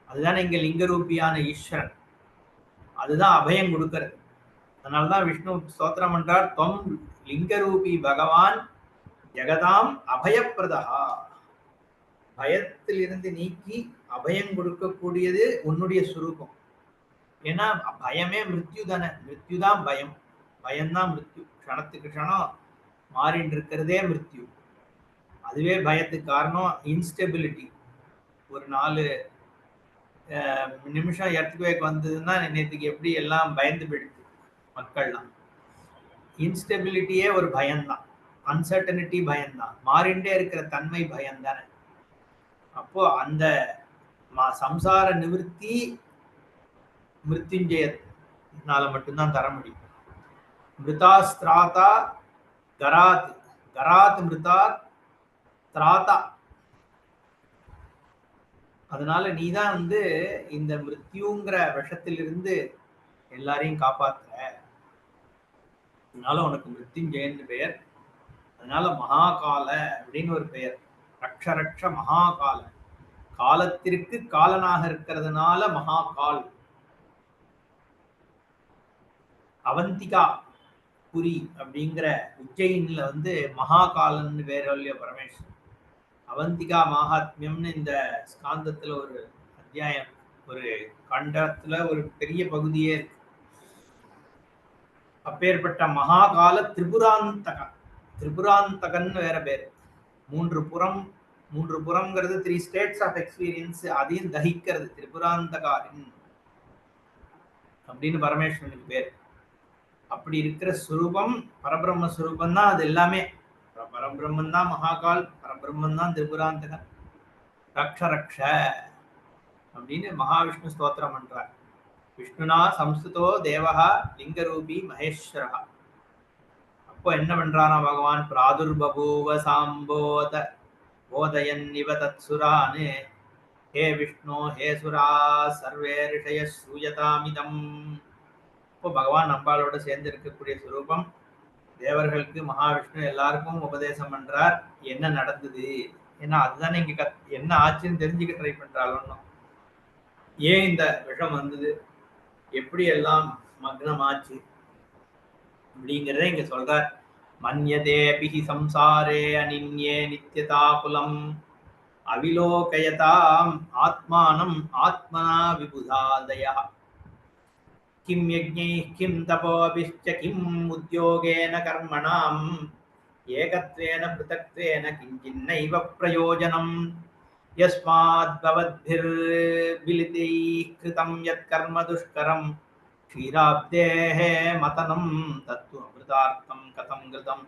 அதுதான் இங்க லிங்கரூபியான ஈஸ்வரன். அதுதான் அபயம் கொடுக்கிறது. அதனால்தான் விஷ்ணு ஸ்தோத்திரம் பண்றார். தொம் லிங்கரூபி பகவான் ஜெகதாம் அபயப்பிரதா. பயத்தில் இருந்து நீக்கி அபயம் கொடுக்கக்கூடியது உன்னுடைய சுரூபம். ஏன்னா பயமே மிருத்யு தானே. மிருத்யு தான் பயம், பயம்தான் மிருத்யு. க்ஷணத்துக்கு க்ஷணம் மாறிட்டு இருக்கிறதே மிருத்யு. அதுவே பயத்துக்கு காரணம். இன்ஸ்டெபிலிட்டி. ஒரு 4 நிமிஷம் எர்த்குவேக் வந்ததுன்னா நேற்றுக்கு எப்படி எல்லாம் பயந்து போயிடுது மக்கள்லாம். இன்ஸ்டெபிலிட்டியே ஒரு பயம்தான். அன்சர்டனிட்டி பயம்தான். மாறிண்டே இருக்கிற தன்மை பயம் தானே. அப்போ அந்த சம்சார நிவர்த்தி மிருத்யுஞ்சயனால மட்டும்தான் தர முடியும். மிருதா ஸ்திராதா கராத், கராத் மிருதா திராதா. அதனால நீதான் வந்து இந்த மிருத்யுங்கிற விஷத்திலிருந்து எல்லாரையும் காப்பாத்துற. அதனால உனக்கு மிருத்யுஞ்சயன்னு பெயர். அதனால மகாகால அப்படின்னு ஒரு பெயர். ரக்ஷரக்ஷ மகாகால. காலத்திற்கு காலனாக இருக்கிறதுனால மகாகால். அவந்திகா புரி அப்படிங்கிற உஜ்ஜயின்ல வந்து மகாகாலன்னு பேர் இல்லையா பரமேஸ்வரன். அவந்திகா மகாத்மியம்னு இந்த ஸ்காந்தத்துல ஒரு அத்தியாயம், ஒரு கண்டத்துல ஒரு பெரிய பகுதியே இருக்கு. அப்பேற்பட்ட மகாகால திரிபுராந்தகா. திரிபுராந்தகன்னு வேற பேர். 3 புறம். 3 புறம்ங்கிறது 3 ஸ்டேட்ஸ் ஆஃப் எக்ஸ்பீரியன்ஸ். அதையும் தகிக்கிறது திரிபுராந்தகாரின். அப்படின்னு பரமேஸ்வரனுக்கு பேர். அப்படி இருக்கிற ஸ்வரூபம் பரபிரம்ம ஸ்வரூபம் தான். அது எல்லாமே பரபிரம்மன் தான் மகாகால், பரபிரம்மன் தான் திரிபுராந்தகன். ரக்ஷ ரக்ஷ அப்படின்னு மகாவிஷ்ணு ஸ்தோத்திரம் பண்றார். விஷ்ணுனா சம்ஸ்துதோ தேவஹா லிங்கரூபி மகேஸ்வரஹா. அப்போ என்ன பண்றானா பகவான், பிராதுர்பபூவ சாம்போத போதயன் இவ தத்சுரான் ஹே விஷ்ணு ஹே சுரா சர்வே ரிஷய சூயதாமிதம். இப்போ பகவான் அம்பாளோட சேர்ந்து இருக்கக்கூடிய சுரூபம். தேவர்களுக்கு மகாவிஷ்ணு எல்லாருக்கும் உபதேசம் பண்றார் என்ன நடந்தது. ஏன்னா அதுதானே இங்க என்ன ஆச்சுன்னு தெரிஞ்சுக்க ட்ரை பண்றாலும், ஏன் இந்த விஷம் வந்தது, எப்படி எல்லாம் மக்னம் ஆச்சு அப்படிங்கிறத இங்க சொல்றார். மன்யதேபிஹி சம்சாரே அனின்யே நித்யதாகுலம் அவிலோகயதாம் ஆத்மானம் ஆத்மனா விபுதாதயா கிம் யஜ்ஞைः கிம் தபோபிश्च கிம் உத்யோகேன கர்மணாம் ஏகத்வேன பிருதக்த்வேன கிஞ்சின்னைவ பிரயோஜனம் யஸ்மாத் பவத்பிர்விலிதைः கிருதம் யத் கர்ம துஷ்கரம் க்ஷீராப்தேः மதனம் தத்து அமிர்தார்த்தம் கதம் கிருதம்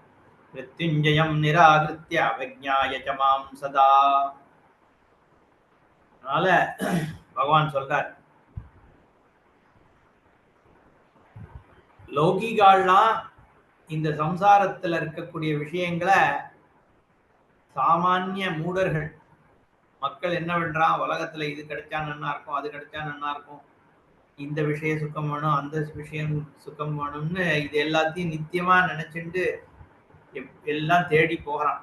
மிருத்யுஞ்சயம் நிராகிருத்ய அவஜ்ஞாய ச மாம் சதா. அதனால பகவான் சொல்றார், லௌகிகாலாம் இந்த சம்சாரத்துல இருக்கக்கூடிய விஷயங்களை சாமானிய மூடர்கள் மக்கள் என்ன பண்றான், உலகத்துல இது கிடைச்சா நன்னா இருக்கும், அது கிடைச்சா நன்னா இருக்கும், இந்த விஷய சுகம் வேணும், அந்த விஷயம் சுகம் வேணும்னு இது எல்லாத்தையும் நித்தியமா நினைச்சுட்டு எல்லாம் தேடி போகிறான்.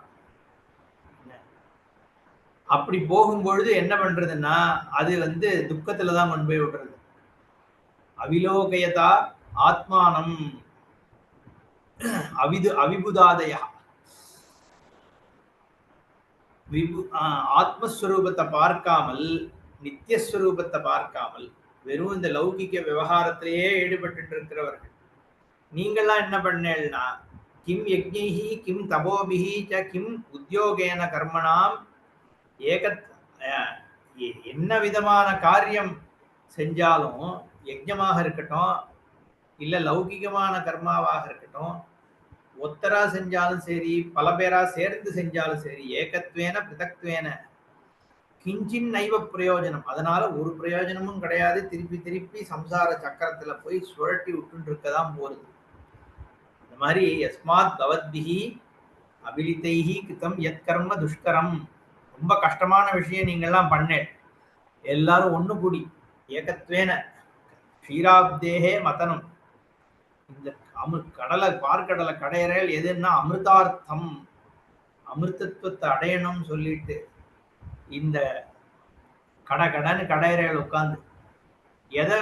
அப்படி போகும்பொழுது என்ன பண்றதுன்னா அது துக்கத்துலதான் கொண்டு போய் விடுறது. அவிலோகயதா ஆத்மானம் அவிபுதாதயா. ஆத்மஸ்வரூபத்தை பார்க்காமல், நித்தியஸ்வரூபத்தை பார்க்காமல் வெறும் இந்த லௌகிக விவகாரத்திலேயே ஈடுபட்டு இருக்கிறவர்கள் நீங்கள்லாம் என்ன பண்ணேன்னா, கிம் யஜ்ஞைஹி கிம் தபோபிஹி ச கிம் உத்யோகேன கர்மணாம் என்ன விதமான காரியம் செஞ்சாலும், யஜ்ஞமாக இருக்கட்டும் இல்ல லௌகிகமான கர்மாவாக இருக்கட்டும், ஒத்தரா செஞ்சாலும் சரி பல பேரா சேர்ந்து செஞ்சாலும் சரி, ஏகத்வேன பிருதக்த்வேன கிஞ்சின் நைவ பிரயோஜனம், அதனால ஒரு பிரயோஜனமும் கிடையாது. திருப்பி திருப்பி சம்சார சக்கரத்துல போய் சுழட்டி விட்டு இருக்கதான் போறது. இந்த மாதிரி யஸ்மாத் பவத்பிஹி அபிலிதைஹி கிருதம் யத் கர்ம துஷ்கரம், ரொம்ப கஷ்டமான விஷயம் நீங்கள்லாம் பண்ணேன், எல்லாரும் ஒண்ணு கூடி ஏகத்வேன க்ஷீராப்தேஹே மதனம், இந்த கடலை பார்க்கடலை கடையறல் எதுன்னா அமிர்தார்த்தம், அமிர்தத்துவத்தை அடையணும்னு சொல்லிட்டு இந்த கடன்னு கடையறைகள் உட்கார்ந்து எதை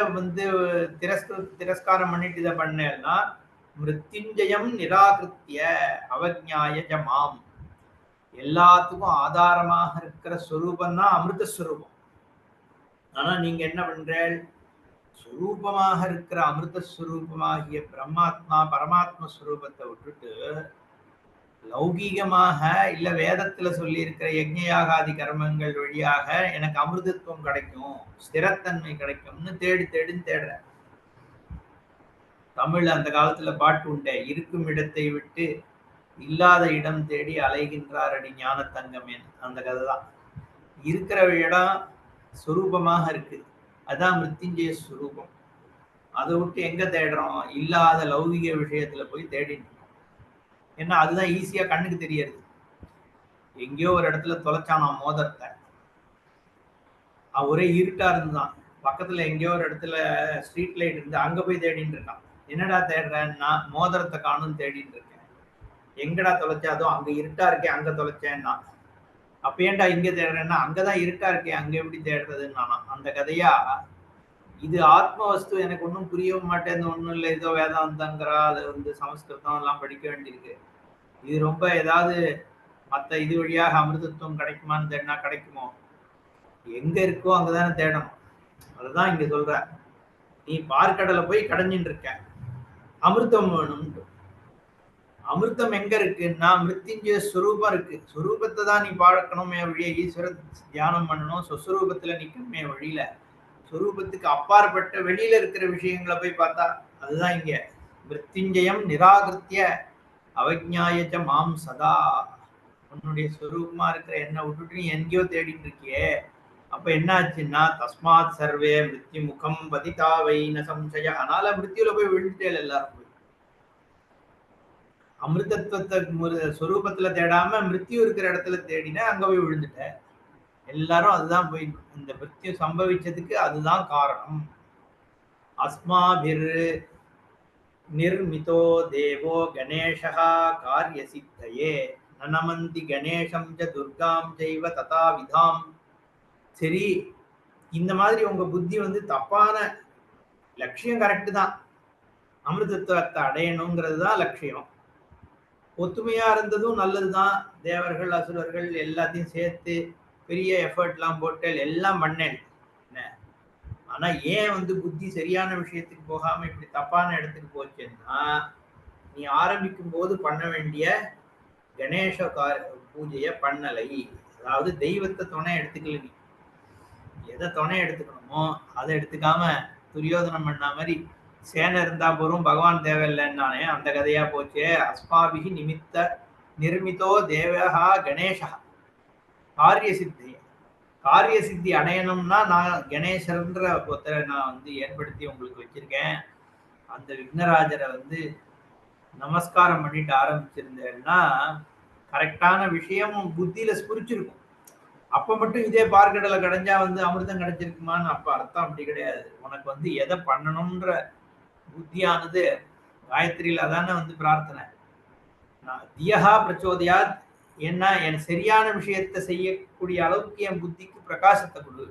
திரஸ்காரம் பண்ணிட்டு இதை பண்ணேன்னா, மிருத்யுஞ்சயம் நிராகிருத்திய அவஜ்ஞாய ச மாம், எல்லாத்துக்கும் ஆதாரமாக இருக்கிற ஸ்வரூபம் தான் அமிர்தஸ்வரூபம். ஆனா நீங்க என்ன பண்றீள், ஸ்வரூபமாக இருக்கிற அமிர்தஸ்வரூபமாகிய பிரம்மாத்மா பரமாத்ம ஸ்வரூபத்தை விட்டுட்டு லௌகீகமாக இல்ல வேதத்துல சொல்லி இருக்கிற யஜ்ஞயாகாதி கர்மங்கள் வழியாக எனக்கு அமிர்தத்துவம் கிடைக்கும், ஸ்திரத்தன்மை கிடைக்கும்னு தேடுன்னு தேடுற. தமிழ் அந்த காலத்துல பாட்டு உண்டே, இருக்கும் இடத்தை விட்டு இல்லாத இடம் தேடி அலைகின்றார் அடி ஞான தங்கமேன், அந்த கதை தான். இருக்கிற இடம் ஸ்வரூபமாக இருக்கு, அதான் மிருத்யுஞ்சய ஸ்வரூபம். அதை விட்டு எங்க தேடுறோம், இல்லாத லௌகிக விஷயத்துல போய் தேடிட்டு. ஏன்னா அதுதான் ஈஸியா கண்ணுக்கு தெரியாது. எங்கேயோ ஒரு இடத்துல தொலைச்சானாம் மோதிரத்தை, ஒரே இருட்டா இருந்தான், பக்கத்துல எங்கேயோ ஒரு இடத்துல ஸ்ட்ரீட் லைட் இருந்து அங்க போய் தேடிட்டு இருக்கான். என்னடா தேடுறேன்னா, மோதிரத்தை காணும்னு தேடிட்டு இருக்கேன். எங்கடா தொலைச்சாதோ, அங்க இருட்டா இருக்கே அங்க தொலைச்சேன்னா. அப்ப ஏன்டா இங்க தேடுறேன்னா, அங்கதான் இருட்டா இருக்கே அங்க எப்படி தேடுறதுன்னு நானா. அந்த கதையா இது ஆத்ம வஸ்து எனக்கு ஒன்றும் புரியவும் மாட்டேன், ஒன்றும் இல்லை, ஏதோ வேதாந்தங்கிறா, அது சமஸ்கிருதம் எல்லாம் படிக்க வேண்டியிருக்கு. இது ரொம்ப ஏதாவது மற்ற இது வழியாக அமிர்தத்துவம் கிடைக்குமான்னு தேடினா கிடைக்குமோ, எங்க இருக்கோ அங்கதானே தேடணும். அதுதான் இங்க சொல்ற, நீ பார்க்கடலை போய் கடைஞ்சின்னு இருக்க, அமிர்தம் வேணும்னு. அமிர்தம் எங்க இருக்குன்னா மிருத்யுஞ்சய ஸ்வரூபம் இருக்கு, ஸ்வரூபத்தை தான் நீ பார்க்கணுமே வழிய, ஈஸ்வர தியானம் பண்ணணும், சொஸ்வரூபத்துல நிக்கணுமே வழியில சொரூபத்துக்கு அப்பாற்பட்ட வெளியில இருக்கிற விஷயங்களை போய் பார்த்தா அதுதான் இங்க மிருத்யுஞ்சயம் நிராகிருத்திய அவஜ்ஞாயச்ச மாம் சதா. உன்னுடைய சொரூபமா இருக்கிற என்ன விட்டுட்டு நீ எங்கேயோ தேடிட்டு இருக்கியே, அப்ப என்ன ஆச்சுன்னா தஸ்மாத் சர்வே மிருத்யு முகம் பதிதா வைன சம்சய. அதனால மிருத்யுல போய் விழுந்துட்டேன் எல்லாரும் போய். அமிர்தத்துவத்தை சொரூபத்துல தேடாம மிருத்யு இருக்கிற இடத்துல தேடின அங்க போய் விழுந்துட்ட. எல்லாரும் அதுதான் போய் இந்த மிருத்யு சம்பவிச்சதுக்கு அதுதான் காரணம். அஸ்மாபிர் நிர்மிதோ தேவோ கணேஷः காரிய சித்தயே நனமந்தி கணேசம் ச துர்காம் செய்வ ததா விதாம். சரி, இந்த மாதிரி உங்க புத்தி வந்து தப்பான லட்சியம் கரெக்டு தான், அமிர்தத்துவத்தை அடையணுங்கிறது தான் லட்சியம். ஒத்துமையா இருந்ததும் நல்லதுதான். தேவர்கள் அசுரர்கள் எல்லாத்தையும் சேர்த்து பெரிய எஃபர்ட்லாம் போட்டு எல்லாம் பண்ணேன். ஆனா ஏன் வந்து புத்தி சரியான விஷயத்துக்கு போகாம இப்படி தப்பான இடத்துக்கு போச்சுன்னா, நீ ஆரம்பிக்கும் போது பண்ண வேண்டிய கணேச பூஜைய பண்ணலை. அதாவது தெய்வத்தை துணை எடுத்துக்கல. நீ எதை துணை எடுத்துக்கணுமோ அதை எடுத்துக்காம துரியோதனம் பண்ண மாதிரி சேனை இருந்தா போறோம் பகவான் தேவையில்லைன்னானே அந்த கதையா போச்சு. அஸ்மாபிகி நிமித்த நிர்மிதோ தேவஹா கணேசா காரிய சித்தி. காரிய சித்தி அடையணும்னா நான் கணேசர்ன்ற ஒருத்தரை நான் வந்து ஏற்படுத்தி உங்களுக்கு வச்சிருக்கேன். அந்த விக்னராஜரை வந்து நமஸ்காரம் பண்ணிட்டு ஆரம்பிச்சிருந்தேன்னா கரெக்டான விஷயம் புத்தியில ஸ்புரிச்சிருக்கும். அப்ப மட்டும் இதே பார்க்கடலை கிடைஞ்சா வந்து அமிர்தம் கிடைச்சிருக்குமான்னு அப்ப அர்த்தம் அப்படி கிடையாது. உனக்கு வந்து எதை பண்ணணும்ன்ற புத்தியானது காயத்ரியில அதானே வந்து பிரார்த்தனை. தியஹா பிரச்சோதயாத், என்ன என் சரியான விஷயத்தை செய்யக்கூடிய அளவுக்கு என் புத்திக்கு பிரகாசத்தை கொடு,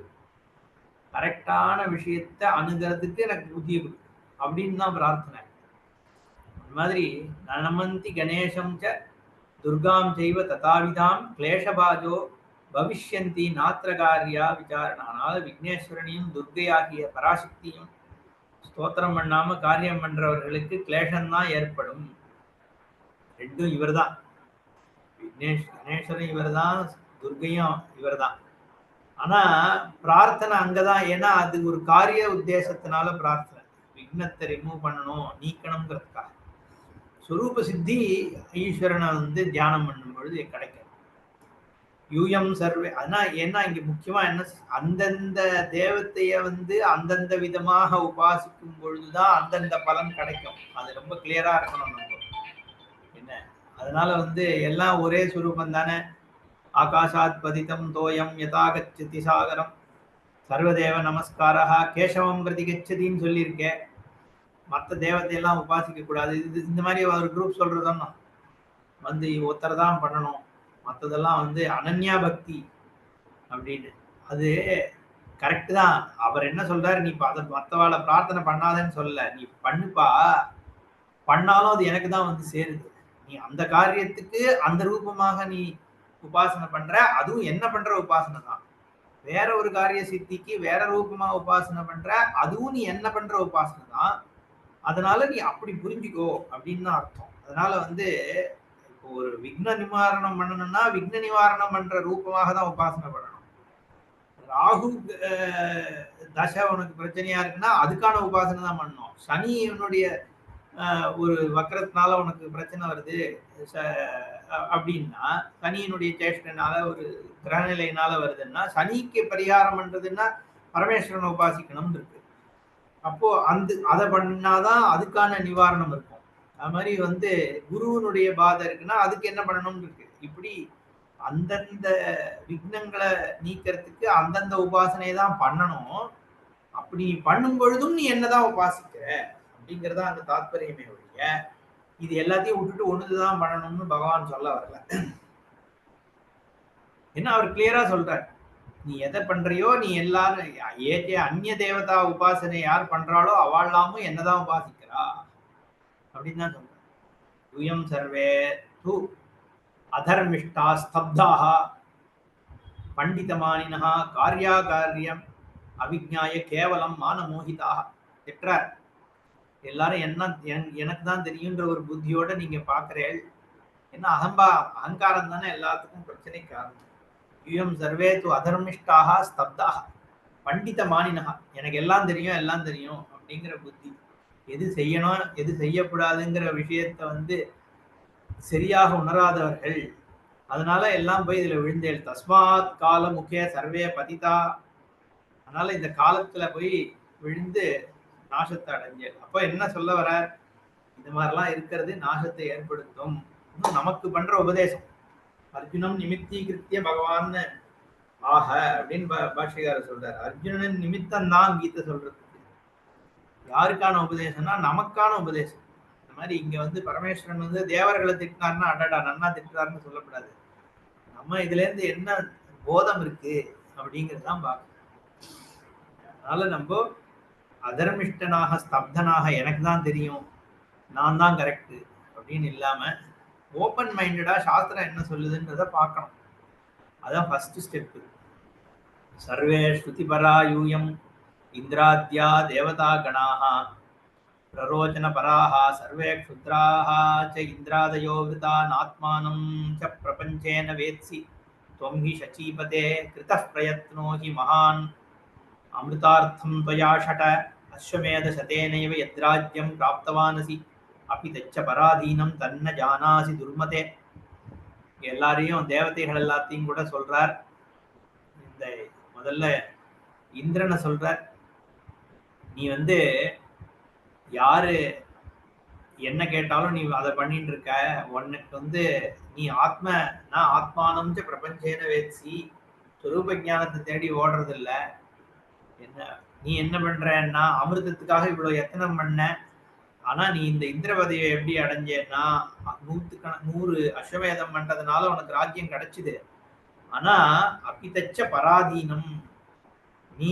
கரெக்டான விஷயத்தை அணுகிறதுக்கு எனக்கு புத்தியை கொடு அப்படின்னு தான் பிரார்த்தனை. அந்த மாதிரி நனமந்தி கணேசம் ச துர்காம் செய்வ ததாவிதாம் கிளேஷபாஜோ பவிஷ்யந்தி நாத்திரகாரியா விசாரணானால விக்னேஸ்வரனையும் துர்கையாகிய பராசக்தியும் ஸ்தோத்திரம் பண்ணாம காரியம் பண்றவர்களுக்கு கிளேஷம்தான் ஏற்படும். ரெண்டும் இவர் தான். கணேஸ்வரன் இவர் தான், துர்கையும் இவர் தான். ஆனா பிரார்த்தனை அங்கதான். ஏன்னா அது ஒரு காரிய உத்தேசத்தினால பிரார்த்தனை, விக்னத்தை ரிமூவ் பண்ணணும் நீக்கணுங்கிறதுக்காக. சுரூப சித்தி ஈஸ்வரனை வந்து தியானம் பண்ணும் பொழுது கிடைக்கும். யூயம் சர்வே. ஆனா ஏன்னா இங்க முக்கியமா என்ன, அந்தந்த தேவத்தைய வந்து அந்தந்த விதமாக உபாசிக்கும் பொழுதுதான் அந்தந்த பலன் கிடைக்கும். அது ரொம்ப கிளியரா இருக்கணும் நம்ம என்ன. அதனால வந்து எல்லாம் ஒரே சுரூபம் தானே. ஆகாஷாத் பதிதம் தோயம் யதாகச்சதி சாகரம் சர்வதேவ நமஸ்காரா கேசவம் பிரதி கச்சதின்னு சொல்லியிருக்கேன். மற்ற தேவத்தையெல்லாம் உபாசிக்க கூடாது. இது இந்த மாதிரி ஒரு குரூப் சொல்றதுன்னா வந்து ஒருத்தர் தான் பண்ணணும், மற்றதெல்லாம் வந்து அனன்யா பக்தி அப்படின்னு. அது கரெக்டு தான். அவர் என்ன சொல்றாரு, நீ அதை மற்றவாளை பிரார்த்தனை பண்ணாதேன்னு சொல்லல, நீ பண்ணுப்பா, பண்ணாலும் அது எனக்கு தான் வந்து சேருது. நீ அந்த காரியத்துக்கு அந்த ரூபமாக நீ உபாசனை பண்ற, அதுவும் என்ன பண்ற உபாசனை தான். வேற ஒரு காரிய சித்திக்கு வேற ரூபமா உபாசனை பண்ற, அதுவும் நீ என்ன பண்ற உபாசனை தான். அதனால நீ அப்படி புரிஞ்சுக்கோ அப்படின்னு தான் அர்த்தம். அதனால வந்து இப்போ ஒரு விக்ன நிவாரணம் பண்ணணும்னா விக்ன நிவாரணம் பண்ற ரூபமாக தான் உபாசனை பண்ணணும். ராகு தசை உனக்கு பிரச்சனையா இருக்குன்னா அதுக்கான உபாசனை தான் பண்ணணும். சனியினுடைய ஒரு வக்கரத்தினால உனக்கு பிரச்சனை வருது அப்படின்னா, சனியினுடைய சேஷ்டனால ஒரு கிரகநிலையினால வருதுன்னா சனிக்கு பரிகாரம் பண்றதுன்னா பரமேஸ்வரனை உபாசிக்கணும் இருக்கு. அப்போ அதை பண்ணாதான் அதுக்கான நிவாரணம் இருக்கும். அது மாதிரி வந்து குருவனுடைய பாதை இருக்குன்னா அதுக்கு என்ன பண்ணணும்னு இருக்கு. இப்படி அந்தந்த விக்னங்களை நீக்கிறதுக்கு அந்தந்த உபாசனையை தான் பண்ணணும். அப்படி பண்ணும் பொழுதும் நீ என்னதான் உபாசிக்கிற அப்படிங்கிறதா அந்த தாத்பரியமே ஒழிய இது எல்லாத்தையும் விட்டுட்டு ஒண்ணுதான் பண்ணணும்னு பகவான் சொல்ல வரல. என்ன அவர் கிளியரா சொல்றார், நீ எதை பண்றியோ நீ எல்லாரும் ஏற்ற அந்நிய தேவதா உபாசனை யார் பண்றாளோ அவள்லாமும் என்னதான் உபாசிக்கிறா அப்படின்னு தான் சொல்ற. யூயம் சர்வே து அதர்மிஷ்டா ஸ்தப்தாக பண்டிதமானினா காரியாகாரியம் அவிஜ்ஞாய கேவலம் மானமோகிதாக திட்டார். எல்லாரும் என்ன எனக்கு தான் தெரியுன்ற ஒரு புத்தியோட நீங்க பாக்குறேன். என்ன அகங்காரம் தானே எல்லாத்துக்கும் பிரச்சனை காரணம். யூயம் சர்வே து அதர்மிஷ்டாக ஸ்தப்தாக. பண்டித மானினகா, எனக்கு எல்லாம் தெரியும் எல்லாம் தெரியும் அப்படிங்கிற புத்தி, எது செய்யணும் எது செய்யக்கூடாதுங்கிற விஷயத்த வந்து சரியாக உணராதவர்கள். அதனால எல்லாம் போய் இதுல விழுந்தேள். தஸ்மாத் கால முக்கிய சர்வே பதிதா. அதனால இந்த காலத்துல போய் விழுந்து நாசத்தை அடைஞ்சேள். அப்ப என்ன சொல்ல வர, இந்த மாதிரிலாம் இருக்கிறது நாசத்தை ஏற்படுத்தும். நமக்கு பண்ற உபதேசம். அர்ஜுனம் நிமித்தீகிருத்திய பகவான் ஆக அப்படின்னு பாஷ்யக்காரர் சொல்றாரு. அர்ஜுனன் நிமித்தம் தான் கீதை சொல்றது. யாருக்கான உபதேசம்னா நமக்கான உபதேசம். இந்த மாதிரி இங்க வந்து பரமேஸ்வரன் வந்து தேவர்களை திட்டினார்னா அடடா நன்னா திட்டுறாருன்னு சொல்லக்கூடாது. நம்ம இதுல இருந்து என்ன போதம் இருக்கு அப்படிங்கிறதுதான் பார்க்கணும். அதனால நம்ம அதர்மிஷ்டனாக ஸ்தப்தனாக எனக்கு தான் தெரியும், நான் தான் கரெக்ட் அப்படின்னு இல்லாம ஓப்பன் மைண்டடா சாஸ்திரம் என்ன சொல்லுதுன்றத பார்க்கணும். அதான் ஃபர்ஸ்ட் ஸ்டெப். சர்வே ஸ்ருதிபரா யூயம் இந்திராத்யா தேவதா கணாஹ பிரரோச்சன பராஹ சர்வே க்ஷுத்ராஹ ச இந்திராதயோ விருதான் ஆத்மானம் ச பிரபஞ்சேன வேத்சி त्वं हि शचीपते कृतः प्रयत्नो हि महान् अमृतार्थं त्वया षट अश्वमेधशतेनैव यद्राज्यं प्राप्तवानसि अपि तच्च पराधीनं तन्न जानासि दुर्मते. எல்லாரையும் தேவதைகள் எல்லாத்தையும் கூட சொல்றார். இந்த முதல்ல இந்திரனை சொல்றார், நீ வந்து யாரு என்ன கேட்டாலும் நீ அதை பண்ணிட்டு இருக்க, உனக்கு வந்து நீ ஆத்ம நான் ஆத்மானம் பிரபஞ்சேன வேட்சி சுரூப ஞானத்தை தேடி ஓடுறது இல்ல. என்ன நீ என்ன பண்றன்னா அமிர்தத்துக்காக இவ்வளவு எத்தனம் பண்ண, ஆனா நீ இந்த இந்திரபதியை எப்படி அடைஞ்சேன்னா 100 அஸ்வமேதம் பண்றதுனால உனக்கு ராஜ்யம் கிடைச்சுது. ஆனா அப்பிதச்ச பராதீனம், நீ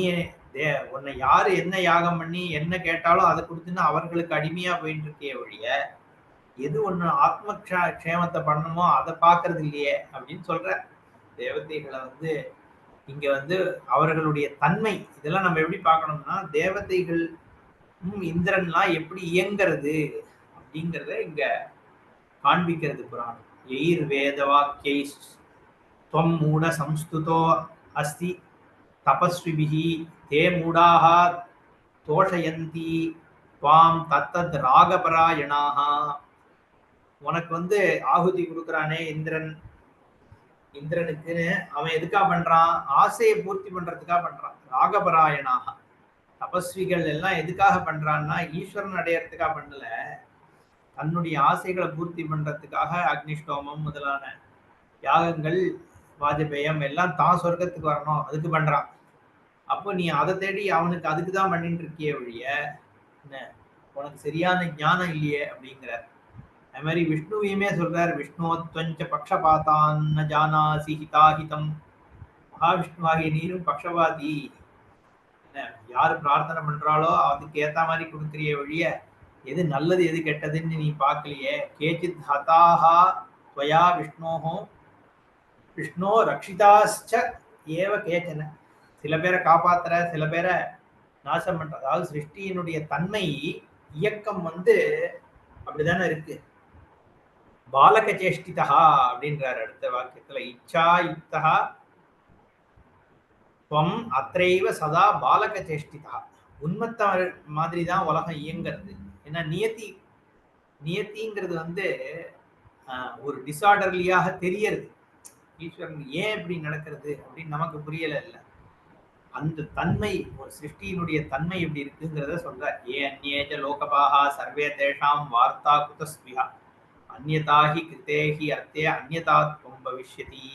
உன்னை யாரு என்ன யாகம் பண்ணி என்ன கேட்டாலும் அதை கொடுத்துன்னு அவர்களுக்கு அடிமையா போயிட்டு இருக்கே ஒழிய எது ஒண்ணு ஆத்ம க்ஷேமத்தை பண்ணணுமோ அதை பாக்குறது இல்லையே அப்படின்னு சொல்ற. தேவதைகளை வந்து இங்க வந்து அவர்களுடைய தன்மை இதெல்லாம் நம்ம எப்படி பார்க்கணும்னா தேவதைகள் இந்திரன்லாம் எப்படி இயங்கிறது அப்படிங்கிறத இங்க காண்பிக்கிறது புராணம். எயிர் வேத வாக்கியை त्वं मूढ संस्तुतो अस्ति तपस्विभिः ते मूढाः தோஷயந்தி துவாம் தத்தத் ராகபராயணாக. உனக்கு வந்து ஆகுதி கொடுக்குறானே இந்திரன், இந்திரனுக்குன்னு அவன் எதுக்கா பண்றான், ஆசையை பூர்த்தி பண்றதுக்காக பண்றான். ராகபராயணாக தபஸ்விகள் எல்லாம் எதுக்காக பண்றான்னா ஈஸ்வரன் அடையறதுக்காக பண்ணல, தன்னுடைய ஆசைகளை பூர்த்தி பண்றதுக்காக அக்னிஷ்டோமம் முதலான யாகங்கள் வாஜபேயம் எல்லாம் தான் சொர்க்கத்துக்கு வரணும் அதுக்கு பண்றான். அப்போ நீ அதை தேடி அவனுக்கு அதுக்கு தான் பண்ணிட்டு இருக்கிய ஒழிய என்ன உனக்கு சரியான ஞானம் இல்லையே அப்படிங்கிறார். அது மாதிரி விஷ்ணுவையுமே சொல்றார், விஷ்ணுத்வஞ்ச பக்ஷபாதான் ஜானாசி ஹிதாஹிதம். மகாவிஷ்ணுவாகிய நீரும் பக்ஷபாதி, யாரு பிரார்த்தனை பண்றாளோ அதுக்கு ஏத்த மாதிரி கொடுக்குறிய ஒழிய எது நல்லது எது கெட்டதுன்னு நீ பார்க்கலையே. கேச்சித் ஹதாஹா துவயா விஷ்ணோஹோ விஷ்ணோ ரக்ஷிதாச்ச ஏவ கேச்சன. சில பேரை காப்பாத்துற சில பேரை நாசம் பண்ற. அதாவது சிருஷ்டியினுடைய தன்மை இயக்கம் வந்து அப்படிதானே இருக்கு. பாலக சேஷ்டிதா அப்படின்றார் அடுத்த வாக்கியத்துல. இச்சா யுக்தா துவம் அத்ரைவ சதா பாலக சேஷ்டிதா. உண்மத்த மாதிரி தான் உலகம் இயங்கிறது. ஏன்னா நியத்திங்கிறது வந்து ஒரு டிசார்டர்லியாக தெரியறது. ஈஸ்வரன் ஏன் இப்படி நடக்கிறது அப்படின்னு நமக்கு புரியல இல்ல. அந்த தன்மை ஒரு சிருஷ்டியினுடைய தன்மை எப்படி இருக்குங்கிறத சொல்ற. ஏ அந்நேஜ லோகபாகா சர்வே தேஷாம் வார்த்தா குதஸ்மியா அந்யதாஹி கிருத்தேஹி அர்த்தே அந்யதாத்வம் பவிஷ்யதி.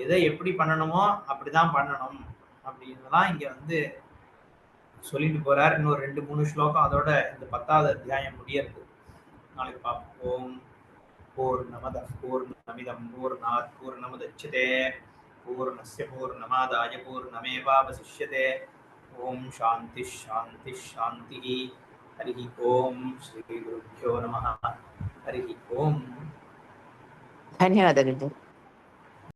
எதை எப்படி பண்ணணுமோ அப்படிதான் பண்ணணும் அப்படின்னுதான் இங்க வந்து சொல்லிட்டு போறார். இன்னொரு 2-3 ஸ்லோகம் அதோட இந்த 10வது அத்தியாயம் முடியறது. நாளைக்கு பார்ப்போம். ஓம் பூர்ணமதః பூர்ணமிதம் பூர்ணாத் பூர்ணமுதச்யதே பூர்ணஸ்ய பூர்ணமாதாய பூர்ணமேவாவசிஷ்யதே. ஓம் சாந்தி சாந்தி சாந்தி. ஹரி ஓம் ஸ்ரீ குருभ्यो நமः. ஹரி ஓம். ಧನ್ಯವಾದಗಳು.